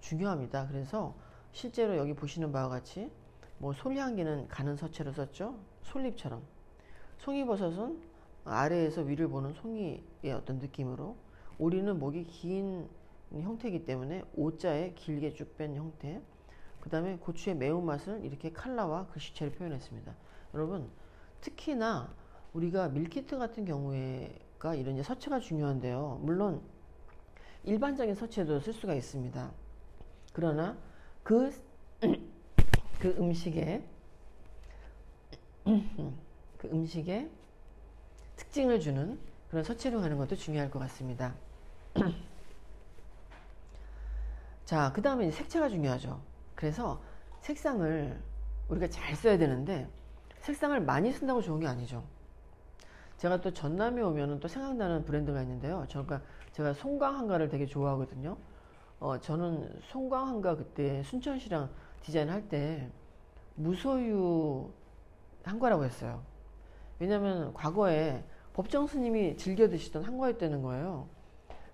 중요합니다. 그래서 실제로 여기 보시는 바와 같이 솔향기는 가는 서체로 썼죠. 솔잎처럼. 송이버섯은 아래에서 위를 보는 송이의 어떤 느낌으로, 오리는 목이 긴 형태이기 때문에 오자에 길게 쭉 뺀 형태, 그 다음에 고추의 매운맛을 이렇게 칼라와 글씨체로 표현했습니다. 여러분, 특히나 우리가 밀키트 같은 경우에가 이런 이제 서체가 중요한데요. 물론 일반적인 서체도 쓸 수가 있습니다. 그러나 그 음식의 특징을 주는 그런 서체로 가는 것도 중요할 것 같습니다. 자, 그 다음에 색채가 중요하죠. 그래서 색상을 우리가 잘 써야 되는데 색상을 많이 쓴다고 좋은 게 아니죠. 제가 또 전남에 오면은 또 생각나는 브랜드가 있는데요. 제가 송광한가를 되게 좋아하거든요. 저는 송광한가 그때 순천시랑 디자인할 때 무소유 한과라고 했어요. 왜냐면 과거에 법정 스님이 즐겨 드시던 한과였다는 거예요.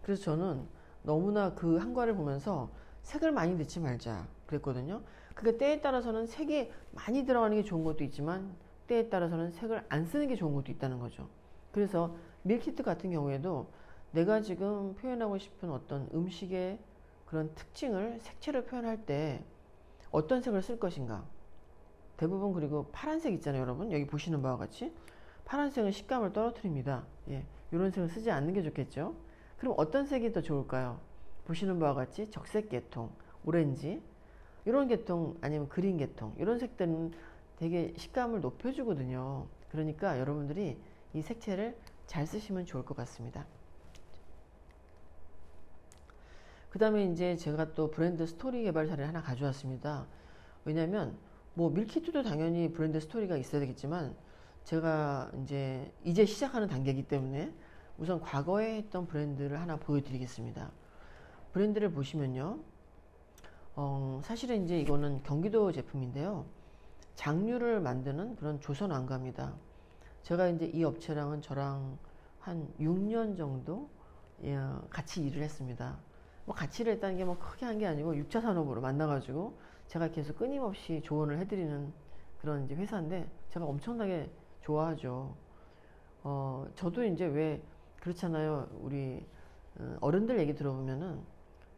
그래서 저는 너무나 그 한과를 보면서 색을 많이 넣지 말자 그랬거든요. 그게 때에 따라서는 색이 많이 들어가는 게 좋은 것도 있지만 때에 따라서는 색을 안 쓰는 게 좋은 것도 있다는 거죠. 그래서 밀키트 같은 경우에도 내가 지금 표현하고 싶은 어떤 음식의 그런 특징을 색채로 표현할 때 어떤 색을 쓸 것인가. 대부분 그리고 파란색 있잖아요, 여러분. 여기 보시는 바와 같이 파란색은 식감을 떨어뜨립니다. 예, 이런 색을 쓰지 않는 게 좋겠죠. 그럼 어떤 색이 더 좋을까요? 보시는 바와 같이 적색 계통, 오렌지 이런 계통 아니면 그린 계통 이런 색들은 되게 식감을 높여주거든요. 그러니까 여러분들이 이 색채를 잘 쓰시면 좋을 것 같습니다. 그 다음에 이제 제가 또 브랜드 스토리 개발 사례를 하나 가져왔습니다. 왜냐면 뭐 밀키트도 당연히 브랜드 스토리가 있어야 되겠지만 제가 이제 시작하는 단계이기 때문에 우선 과거에 했던 브랜드를 하나 보여드리겠습니다. 브랜드를 보시면요. 사실은 이제 이거는 경기도 제품인데요. 장류를 만드는 그런 조선왕가입니다. 제가 이제 이 업체랑은 저랑 한 6년 정도 같이 일을 했습니다. 뭐 같이 일을 했다는 게 뭐 크게 한 게 아니고 6차 산업으로 만나가지고 제가 계속 끊임없이 조언을 해드리는 그런 이제 회사인데 제가 엄청나게 좋아하죠. 저도 이제 왜 그렇잖아요. 우리 어른들 얘기 들어보면은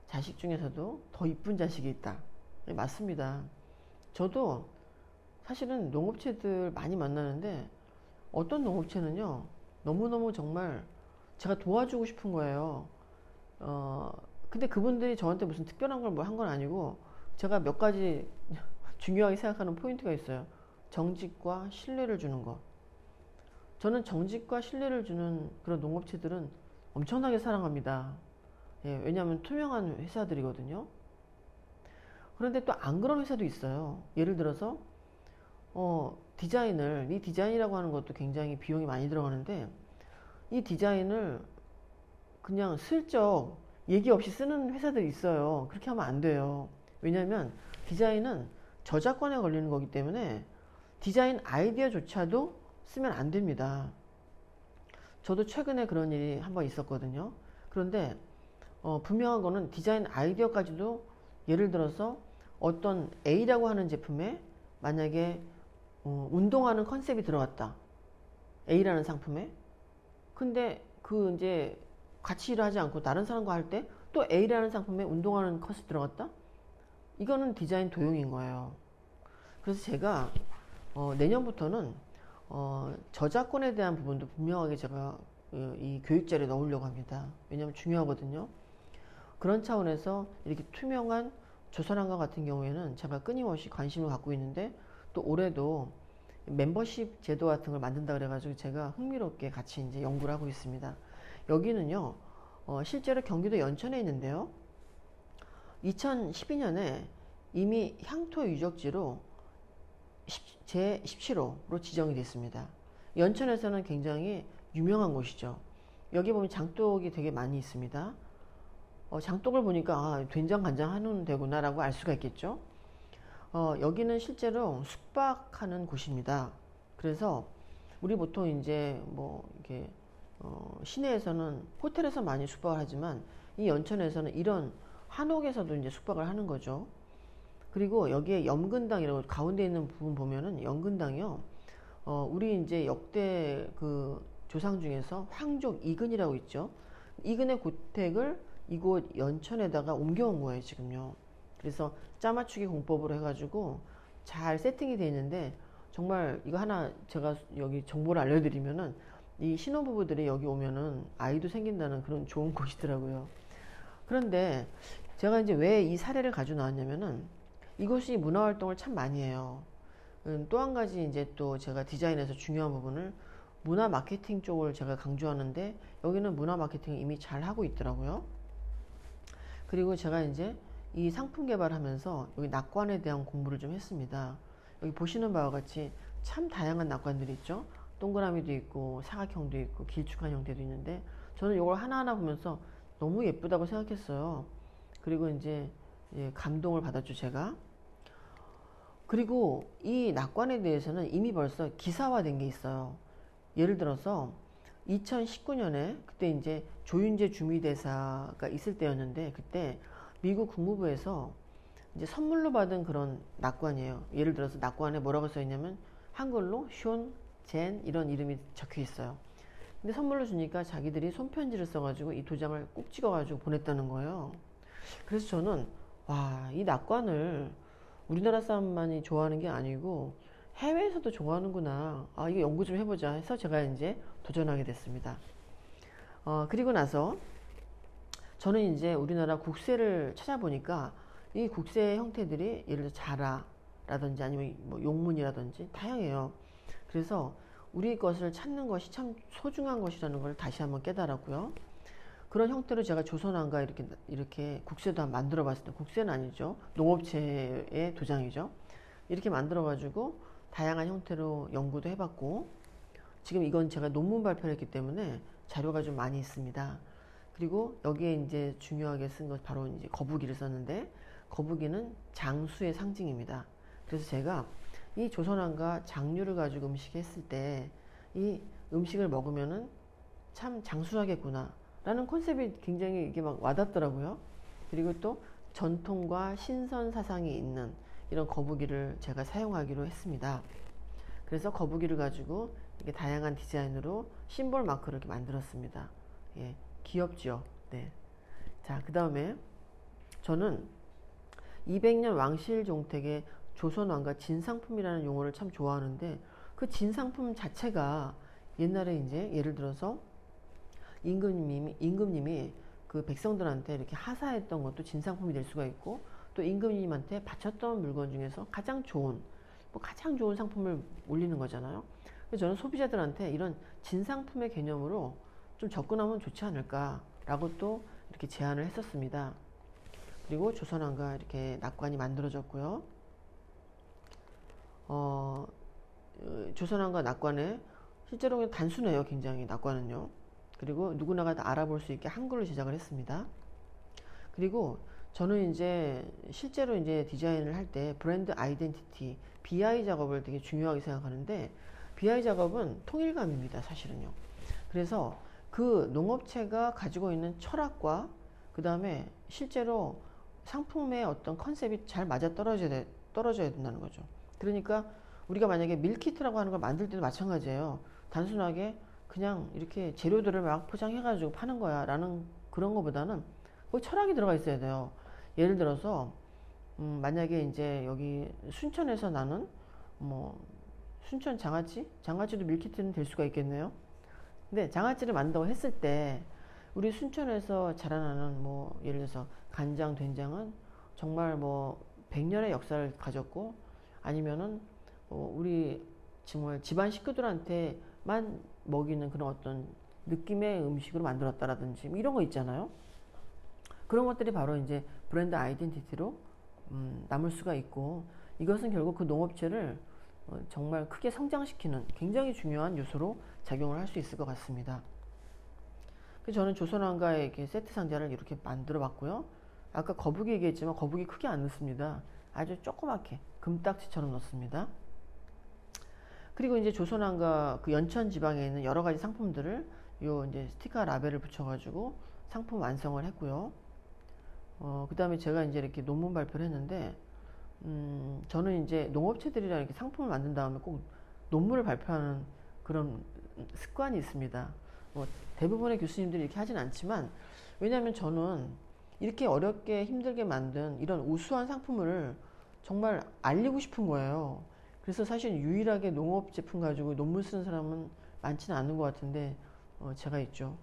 자식 중에서도 더 이쁜 자식이 있다. 맞습니다. 저도 사실은 농업체들 많이 만나는데 어떤 농업체는요 너무너무 정말 제가 도와주고 싶은 거예요. 근데 그분들이 저한테 무슨 특별한 걸 뭐 한 건 아니고 제가 몇 가지 중요하게 생각하는 포인트가 있어요. 정직과 신뢰를 주는 것. 저는 정직과 신뢰를 주는 그런 농업체들은 엄청나게 사랑합니다. 예, 왜냐하면 투명한 회사들이거든요. 그런데 또 안 그런 회사도 있어요. 예를 들어서 이 디자인이라고 하는 것도 굉장히 비용이 많이 들어가는데 이 디자인을 그냥 슬쩍 얘기 없이 쓰는 회사들이 있어요. 그렇게 하면 안 돼요. 왜냐하면 디자인은 저작권에 걸리는 거기 때문에 디자인 아이디어조차도 쓰면 안 됩니다. 저도 최근에 그런 일이 한번 있었거든요. 그런데 분명한 거는 디자인 아이디어까지도 예를 들어서 어떤 A라고 하는 제품에 만약에 운동하는 컨셉이 들어갔다. A라는 상품에. 근데 그 이제 같이 일을 하지 않고 다른 사람과 할 때 또 A라는 상품에 운동하는 컷이 들어갔다? 이거는 디자인 도용인 거예요. 그래서 제가 내년부터는 저작권에 대한 부분도 분명하게 제가 이 교육자료에 넣으려고 합니다. 왜냐하면 중요하거든요. 그런 차원에서 이렇게 투명한 조선왕가 같은 경우에는 제가 끊임없이 관심을 갖고 있는데 또 올해도 멤버십 제도 같은 걸 만든다 그래가지고 제가 흥미롭게 같이 이제 연구를 하고 있습니다. 여기는요, 실제로 경기도 연천에 있는데요. 2012년에 이미 향토 유적지로 제17호로 지정이 됐습니다. 연천에서는 굉장히 유명한 곳이죠. 여기 보면 장독이 되게 많이 있습니다. 장독을 보니까 된장 간장 하는 데구나라고 알 수가 있겠죠. 여기는 실제로 숙박하는 곳입니다. 그래서 우리 보통 이제 뭐 이렇게 시내에서는 호텔에서 많이 숙박을 하지만 이 연천에서는 이런 한옥에서도 이제 숙박을 하는 거죠. 그리고 여기에 염근당이라고 가운데 있는 부분 보면은 염근당이요. 우리 이제 역대 그 조상 중에서 황족 이근이라고 있죠. 이근의 고택을 이곳 연천에다가 옮겨온 거예요, 지금요. 그래서 짜맞추기 공법으로 해가지고 잘 세팅이 되어 있는데 정말 이거 하나 제가 여기 정보를 알려드리면은 이 신혼부부들이 여기 오면은 아이도 생긴다는 그런 좋은 곳이더라고요. 그런데 제가 이제 왜 이 사례를 가지고 나왔냐면은 이곳이 문화활동을 참 많이 해요. 또 한 가지 이제 또 제가 디자인에서 중요한 부분을 문화 마케팅 쪽을 제가 강조하는데 여기는 문화 마케팅을 이미 잘 하고 있더라고요. 그리고 제가 이제 이 상품 개발하면서 여기 낙관에 대한 공부를 좀 했습니다. 여기 보시는 바와 같이 참 다양한 낙관들이 있죠. 동그라미도 있고 사각형도 있고 길쭉한 형태도 있는데 저는 이걸 하나하나 보면서 너무 예쁘다고 생각했어요. 그리고 이제 감동을 받았죠, 제가. 그리고 이 낙관에 대해서는 이미 벌써 기사화된 게 있어요. 예를 들어서 2019년에 그때 이제 조윤재 주미대사가 있을 때였는데 그때 미국 국무부에서 이제 선물로 받은 그런 낙관이에요. 예를 들어서 낙관에 뭐라고 써 있냐면 한글로 숀, 젠 이런 이름이 적혀 있어요. 근데 선물로 주니까 자기들이 손편지를 써가지고 이 도장을 꼭 찍어가지고 보냈다는 거예요. 그래서 저는 와, 이 낙관을 우리나라 사람만이 좋아하는 게 아니고 해외에서도 좋아하는구나. 아, 이거 연구 좀 해보자 해서 제가 이제 도전하게 됐습니다. 그리고 나서 저는 이제 우리나라 국세를 찾아보니까 이 국세 형태들이 예를 들어 자라라든지 아니면 뭐 용문이라든지 다양해요. 그래서 우리 것을 찾는 것이 참 소중한 것이라는 걸 다시 한번 깨달았고요. 그런 형태로 제가 조선왕가 이렇게 국세도 한번 만들어 봤습니다. 국세는 아니죠. 농업체의 도장이죠. 이렇게 만들어 가지고 다양한 형태로 연구도 해봤고, 지금 이건 제가 논문 발표를 했기 때문에 자료가 좀 많이 있습니다. 그리고 여기에 이제 중요하게 쓴 것 바로 이제 거북이를 썼는데, 거북이는 장수의 상징입니다. 그래서 제가 이 조선왕가 장류를 가지고 음식 했을 때 이 음식을 먹으면은 참 장수하겠구나 라는 컨셉이 굉장히 이게 막 와닿더라고요. 그리고 또 전통과 신선 사상이 있는 이런 거북이를 제가 사용하기로 했습니다. 그래서 거북이를 가지고 이렇게 다양한 디자인으로 심볼 마크를 이렇게 만들었습니다. 예, 귀엽죠? 네. 자, 그 다음에 저는 200년 왕실 종택의 조선왕가 진상품이라는 용어를 참 좋아하는데, 그 진상품 자체가 옛날에 이제 예를 들어서 임금님이 그 백성들한테 이렇게 하사했던 것도 진상품이 될 수가 있고, 또 임금님한테 바쳤던 물건 중에서 가장 좋은 상품을 올리는 거잖아요. 그래서 저는 소비자들한테 이런 진상품의 개념으로 좀 접근하면 좋지 않을까라고 또 이렇게 제안을 했었습니다. 그리고 조선왕가 이렇게 낙관이 만들어졌고요. 조선왕가 낙관에 실제로 단순해요. 굉장히 낙관은요. 그리고 누구나가 다 알아볼 수 있게 한글로 제작을 했습니다. 그리고 저는 이제 실제로 이제 디자인을 할 때 브랜드 아이덴티티, BI 작업을 되게 중요하게 생각하는데, BI 작업은 통일감입니다. 사실은요. 그래서 그 농업체가 가지고 있는 철학과 그 다음에 실제로 상품의 어떤 컨셉이 잘 맞아 떨어져야 된다는 거죠. 그러니까 우리가 만약에 밀키트라고 하는 걸 만들 때도 마찬가지예요. 단순하게 그냥 이렇게 재료들을 막 포장해가지고 파는 거야 라는 그런 거보다는 그 철학이 들어가 있어야 돼요. 예를 들어서 만약에 이제 여기 순천에서 나는 뭐 순천 장아찌도 밀키트는 될 수가 있겠네요. 근데 장아찌를 만든다고 했을 때 우리 순천에서 자라나는 뭐 예를 들어서 간장, 된장은 정말 뭐 100년의 역사를 가졌고, 아니면은 우리 정말 집안 식구들한테만 먹이는 그런 어떤 느낌의 음식으로 만들었다라든지 뭐 이런 거 있잖아요. 그런 것들이 바로 이제 브랜드 아이덴티티로 남을 수가 있고, 이것은 결국 그 농업체를 정말 크게 성장시키는 굉장히 중요한 요소로 작용을 할 수 있을 것 같습니다. 그래서 저는 조선왕가의 이렇게 세트 상자를 이렇게 만들어 봤고요. 아까 거북이 얘기했지만 거북이 크게 안 넣습니다. 아주 조그맣게 금딱지처럼 넣습니다. 그리고 이제 조선왕가 그 연천 지방에 있는 여러 가지 상품들을 요 이제 스티커 라벨을 붙여가지고 상품 완성을 했고요. 그 다음에 제가 이제 이렇게 논문 발표를 했는데, 저는 이제 농업체들이랑 이렇게 상품을 만든 다음에 꼭 논문을 발표하는 그런 습관이 있습니다. 뭐 대부분의 교수님들이 이렇게 하진 않지만, 왜냐하면 저는 이렇게 어렵게 힘들게 만든 이런 우수한 상품을 정말 알리고 싶은 거예요. 그래서 사실 유일하게 농업 제품 가지고 논문 쓰는 사람은 많지는 않은 것 같은데 제가 있죠.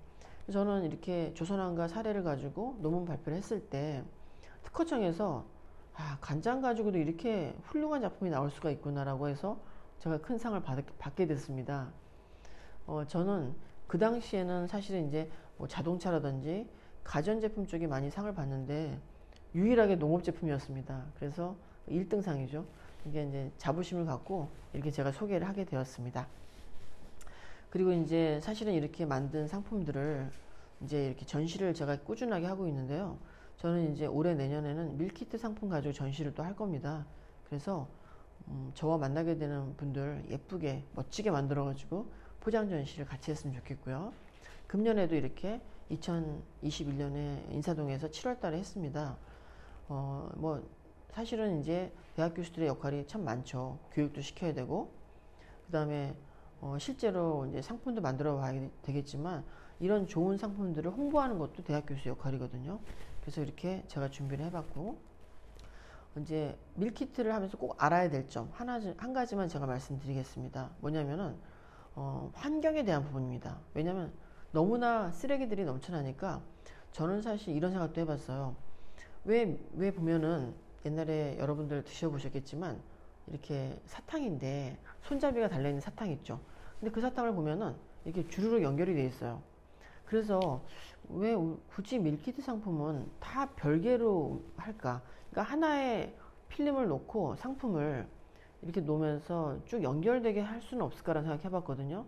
저는 이렇게 조선왕가 사례를 가지고 논문 발표를 했을 때 특허청에서 간장 가지고도 이렇게 훌륭한 작품이 나올 수가 있구나라고 해서 제가 큰 상을 받게 됐습니다. 저는 그 당시에는 사실은 이제 뭐 자동차라든지 가전제품 쪽에 많이 상을 받는데 유일하게 농업제품이었습니다. 그래서 1등상이죠. 이게 이제 자부심을 갖고 이렇게 제가 소개를 하게 되었습니다. 그리고 이제 사실은 이렇게 만든 상품들을 이제 이렇게 전시를 제가 꾸준하게 하고 있는데요. 저는 이제 올해 내년에는 밀키트 상품 가지고 전시를 또 할 겁니다. 그래서 저와 만나게 되는 분들 예쁘게 멋지게 만들어 가지고 포장 전시를 같이 했으면 좋겠고요. 금년에도 이렇게 2021년에 인사동에서 7월 달에 했습니다. 뭐 사실은 이제 대학 교수들의 역할이 참 많죠. 교육도 시켜야 되고, 그 다음에 실제로 이제 상품도 만들어 봐야 되겠지만, 이런 좋은 상품들을 홍보하는 것도 대학 교수 역할이거든요. 그래서 이렇게 제가 준비를 해봤고, 이제 밀키트를 하면서 꼭 알아야 될 점 한 가지만 제가 말씀드리겠습니다. 뭐냐면은 환경에 대한 부분입니다. 왜냐면 너무나 쓰레기들이 넘쳐나니까 저는 사실 이런 생각도 해봤어요. 왜 보면은 옛날에 여러분들 드셔보셨겠지만 이렇게 사탕인데 손잡이가 달려있는 사탕 있죠. 근데 그 사탕을 보면은 이렇게 주르륵 연결이 돼 있어요. 그래서 왜 굳이 밀키트 상품은 다 별개로 할까? 그러니까 하나의 필름을 놓고 상품을 이렇게 놓으면서 쭉 연결되게 할 수는 없을까라는 생각 해봤거든요.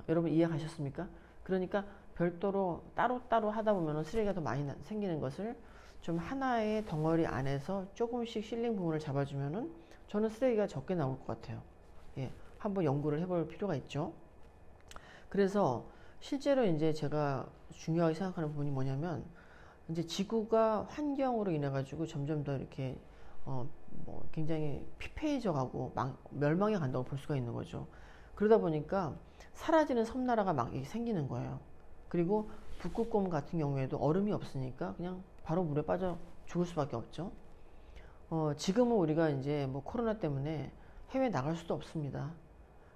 여러분 이해 가셨습니까? 그러니까 별도로 따로따로 하다 보면 쓰레기가 더 많이 생기는 것을 좀 하나의 덩어리 안에서 조금씩 실링 부분을 잡아주면은 저는 쓰레기가 적게 나올 것 같아요. 예, 한번 연구를 해볼 필요가 있죠. 그래서 실제로 이제 제가 중요하게 생각하는 부분이 뭐냐면 이제 지구가 환경으로 인해 가지고 점점 더 이렇게 뭐 굉장히 피폐해져 가고 멸망해 간다고 볼 수가 있는 거죠. 그러다 보니까 사라지는 섬나라가 막 생기는 거예요. 그리고 북극곰 같은 경우에도 얼음이 없으니까 그냥 바로 물에 빠져 죽을 수밖에 없죠. 지금은 우리가 이제 뭐 코로나 때문에 해외 나갈 수도 없습니다.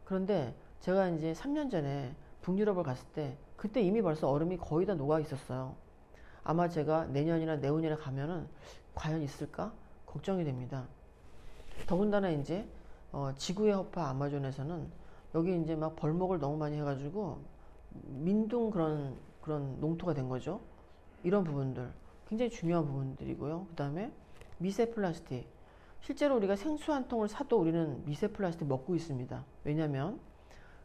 그런데 제가 이제 3년 전에 북유럽을 갔을 때 그때 이미 벌써 얼음이 거의 다 녹아 있었어요. 아마 제가 내년이나 내후년에 가면은 과연 있을까 걱정이 됩니다. 더군다나 이제 지구의 허파 아마존에서는 여기 이제 막 벌목을 너무 많이 해가지고 민둥 그런 농토가 된 거죠. 이런 부분들 굉장히 중요한 부분들이고요. 그 다음에 미세 플라스틱. 실제로 우리가 생수 한 통을 사도 우리는 미세 플라스틱 먹고 있습니다. 왜냐하면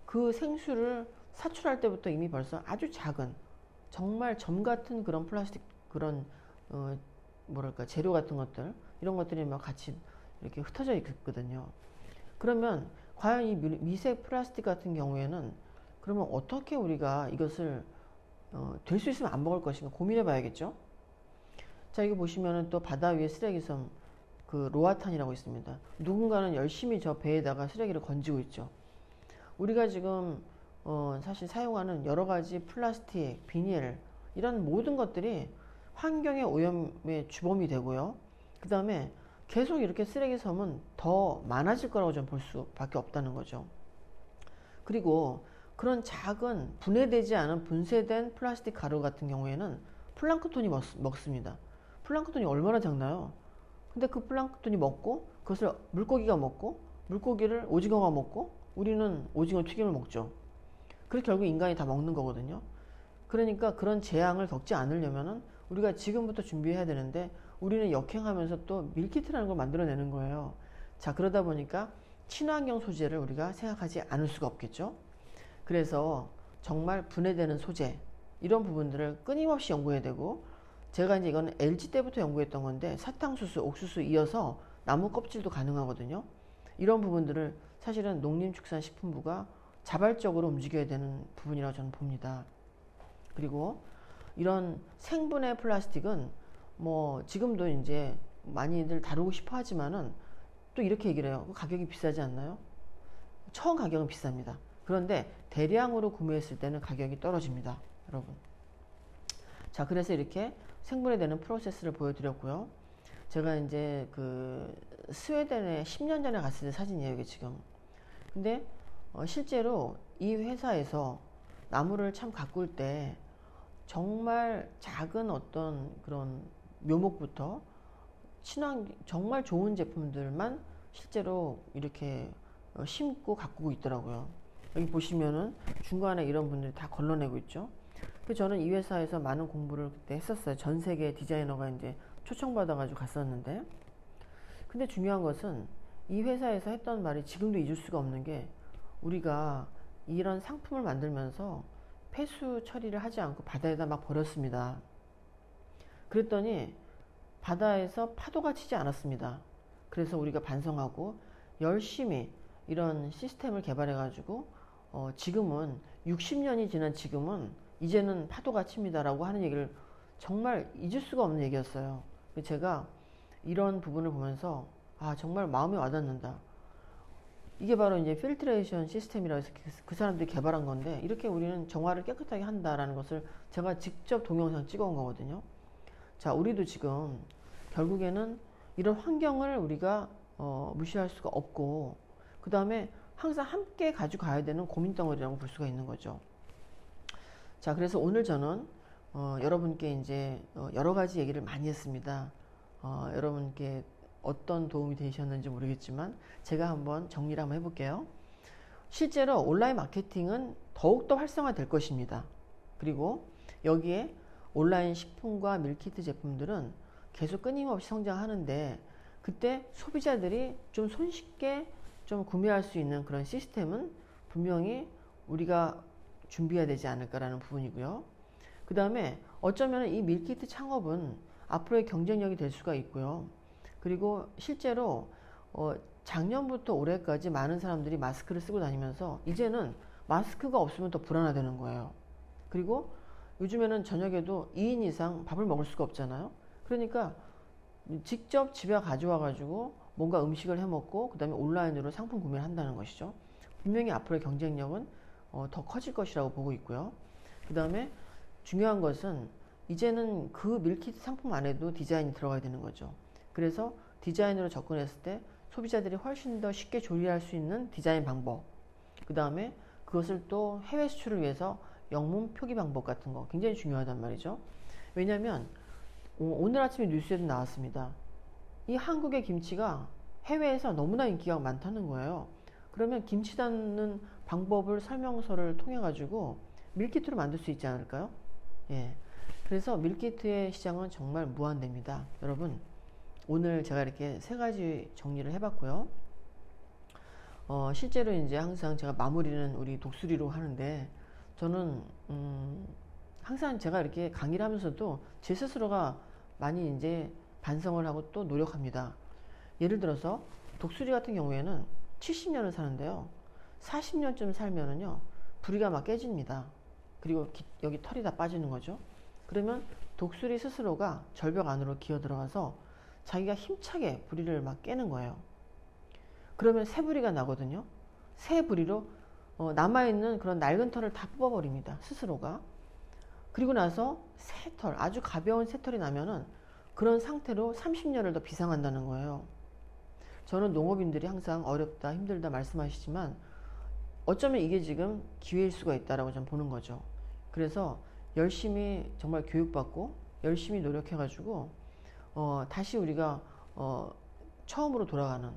그 생수를 사출할 때부터 이미 벌써 아주 작은 정말 점 같은 그런 플라스틱 그런 뭐랄까 재료 같은 것들 이런 것들이 막 같이 이렇게 흩어져 있거든요. 그러면 과연 이 미세 플라스틱 같은 경우에는 그러면 어떻게 우리가 이것을 될 수 있으면 안 먹을 것인가 고민해 봐야겠죠. 자, 이거 보시면은 또 바다 위에 쓰레기섬 그 로아탄이라고 있습니다. 누군가는 열심히 저 배에다가 쓰레기를 건지고 있죠. 우리가 지금 사실 사용하는 여러 가지 플라스틱, 비닐 이런 모든 것들이 환경의 오염의 주범이 되고요. 그 다음에 계속 이렇게 쓰레기 섬은 더 많아질 거라고 좀 볼 수밖에 없다는 거죠. 그리고 그런 작은 분해되지 않은 분쇄된 플라스틱 가루 같은 경우에는 플랑크톤이 먹습니다. 플랑크톤이 얼마나 작나요? 근데 그 플랑크톤이 먹고 그것을 물고기가 먹고 물고기를 오징어가 먹고 우리는 오징어 튀김을 먹죠. 그래서 결국 인간이 다 먹는 거거든요. 그러니까 그런 재앙을 겪지 않으려면은 우리가 지금부터 준비해야 되는데 우리는 역행하면서 또 밀키트라는 걸 만들어내는 거예요. 자, 그러다 보니까 친환경 소재를 우리가 생각하지 않을 수가 없겠죠. 그래서 정말 분해되는 소재 이런 부분들을 끊임없이 연구해야 되고 제가 이제 이거는 LG 때부터 연구했던 건데 사탕수수, 옥수수 이어서 나무 껍질도 가능하거든요. 이런 부분들을 사실은 농림축산식품부가 자발적으로 움직여야 되는 부분이라고 저는 봅니다. 그리고 이런 생분해 플라스틱은 뭐 지금도 이제 많이들 다루고 싶어 하지만은 또 이렇게 얘기를 해요. 가격이 비싸지 않나요? 처음 가격은 비쌉니다. 그런데 대량으로 구매했을 때는 가격이 떨어집니다. 여러분. 자, 그래서 이렇게 생분해되는 프로세스를 보여드렸고요. 제가 이제 그 스웨덴에 10년 전에 갔을 때 사진이에요, 이게 지금. 근데 실제로 이 회사에서 나무를 참 가꿀 때 정말 작은 어떤 그런 묘목부터 정말 좋은 제품들만 실제로 이렇게 심고 가꾸고 있더라고요. 여기 보시면은 중간에 이런 분들이 다 걸러내고 있죠. 그래서 저는 이 회사에서 많은 공부를 그때 했었어요. 전 세계 디자이너가 이제 초청받아가지고 갔었는데. 근데 중요한 것은 이 회사에서 했던 말이 지금도 잊을 수가 없는 게 우리가 이런 상품을 만들면서 폐수 처리를 하지 않고 바다에다 막 버렸습니다. 그랬더니 바다에서 파도가 치지 않았습니다. 그래서 우리가 반성하고 열심히 이런 시스템을 개발해가지고 지금은 60년이 지난 지금은 이제는 파도가 칩니다라고 하는 얘기를 정말 잊을 수가 없는 얘기였어요. 제가 이런 부분을 보면서 아, 정말 마음이 와닿는다. 이게 바로 이제 필트레이션 시스템이라고 해서 그 사람들이 개발한 건데, 이렇게 우리는 정화를 깨끗하게 한다라는 것을 제가 직접 동영상 찍어온 거거든요. 자, 우리도 지금 결국에는 이런 환경을 우리가 무시할 수가 없고, 그 다음에 항상 함께 가져가야 되는 고민덩어리라고 볼 수가 있는 거죠. 자, 그래서 오늘 저는 여러분께 이제 여러 가지 얘기를 많이 했습니다. 여러분께 어떤 도움이 되셨는지 모르겠지만 제가 한번 정리를 한번 해볼게요. 실제로 온라인 마케팅은 더욱더 활성화될 것입니다. 그리고 여기에 온라인 식품과 밀키트 제품들은 계속 끊임없이 성장하는데, 그때 소비자들이 좀 손쉽게 좀 구매할 수 있는 그런 시스템은 분명히 우리가 준비해야 되지 않을까라는 부분이고요. 그 다음에 어쩌면 이 밀키트 창업은 앞으로의 경쟁력이 될 수가 있고요. 그리고 실제로 작년부터 올해까지 많은 사람들이 마스크를 쓰고 다니면서 이제는 마스크가 없으면 더 불안하다는 거예요. 그리고 요즘에는 저녁에도 2인 이상 밥을 먹을 수가 없잖아요. 그러니까 직접 집에 가져와 가지고 뭔가 음식을 해 먹고 그 다음에 온라인으로 상품 구매를 한다는 것이죠. 분명히 앞으로의 경쟁력은 더 커질 것이라고 보고 있고요. 그 다음에 중요한 것은 이제는 그 밀키트 상품 안에도 디자인이 들어가야 되는 거죠. 그래서 디자인으로 접근했을 때 소비자들이 훨씬 더 쉽게 조리할 수 있는 디자인 방법, 그 다음에 그것을 또 해외 수출을 위해서 영문 표기 방법 같은 거 굉장히 중요하단 말이죠. 왜냐하면 오늘 아침에 뉴스에도 나왔습니다. 이 한국의 김치가 해외에서 너무나 인기가 많다는 거예요. 그러면 김치 담는 방법을 설명서를 통해 가지고 밀키트로 만들 수 있지 않을까요? 예. 그래서 밀키트의 시장은 정말 무한대입니다. 여러분, 오늘 제가 이렇게 세 가지 정리를 해봤고요. 실제로 이제 항상 제가 마무리는 우리 독수리로 하는데, 저는 항상 제가 이렇게 강의를 하면서도 제 스스로가 많이 이제 반성을 하고 또 노력합니다. 예를 들어서 독수리 같은 경우에는 70년을 사는데요. 40년쯤 살면은요, 부리가 막 깨집니다. 그리고 여기 털이 다 빠지는 거죠. 그러면 독수리 스스로가 절벽 안으로 기어 들어가서 자기가 힘차게 부리를 막 깨는 거예요. 그러면 새 부리가 나거든요. 새 부리로 남아있는 그런 낡은 털을 다 뽑아버립니다. 스스로가. 그리고 나서 새 털, 아주 가벼운 새 털이 나면은 그런 상태로 30년을 더 비상한다는 거예요. 저는 농업인들이 항상 어렵다, 힘들다 말씀하시지만 어쩌면 이게 지금 기회일 수가 있다라고 저는 보는 거죠. 그래서 열심히 정말 교육받고 열심히 노력해가지고 다시 우리가 처음으로 돌아가는,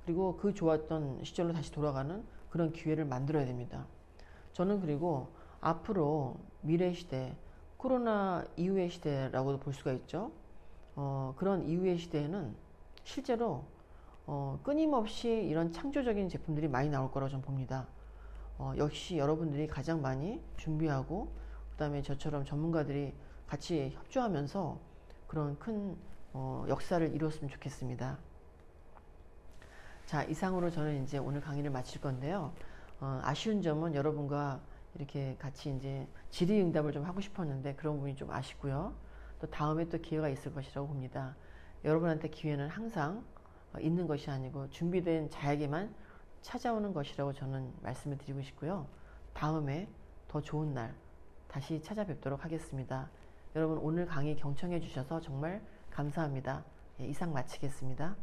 그리고 그 좋았던 시절로 다시 돌아가는 그런 기회를 만들어야 됩니다. 저는 그리고 앞으로 미래 시대, 코로나 이후의 시대라고도 볼 수가 있죠. 그런 이후의 시대에는 실제로 끊임없이 이런 창조적인 제품들이 많이 나올 거라고 저는 봅니다. 역시 여러분들이 가장 많이 준비하고 그 다음에 저처럼 전문가들이 같이 협조하면서 그런 큰 역사를 이루었으면 좋겠습니다. 자, 이상으로 저는 이제 오늘 강의를 마칠 건데요. 아쉬운 점은 여러분과 이렇게 같이 이제 질의응답을 좀 하고 싶었는데 그런 부분이 좀 아쉽고요. 또 다음에 또 기회가 있을 것이라고 봅니다. 여러분한테 기회는 항상 있는 것이 아니고 준비된 자에게만 찾아오는 것이라고 저는 말씀을 드리고 싶고요. 다음에 더 좋은 날 다시 찾아뵙도록 하겠습니다. 여러분, 오늘 강의 경청해 주셔서 정말 감사합니다. 예, 이상 마치겠습니다.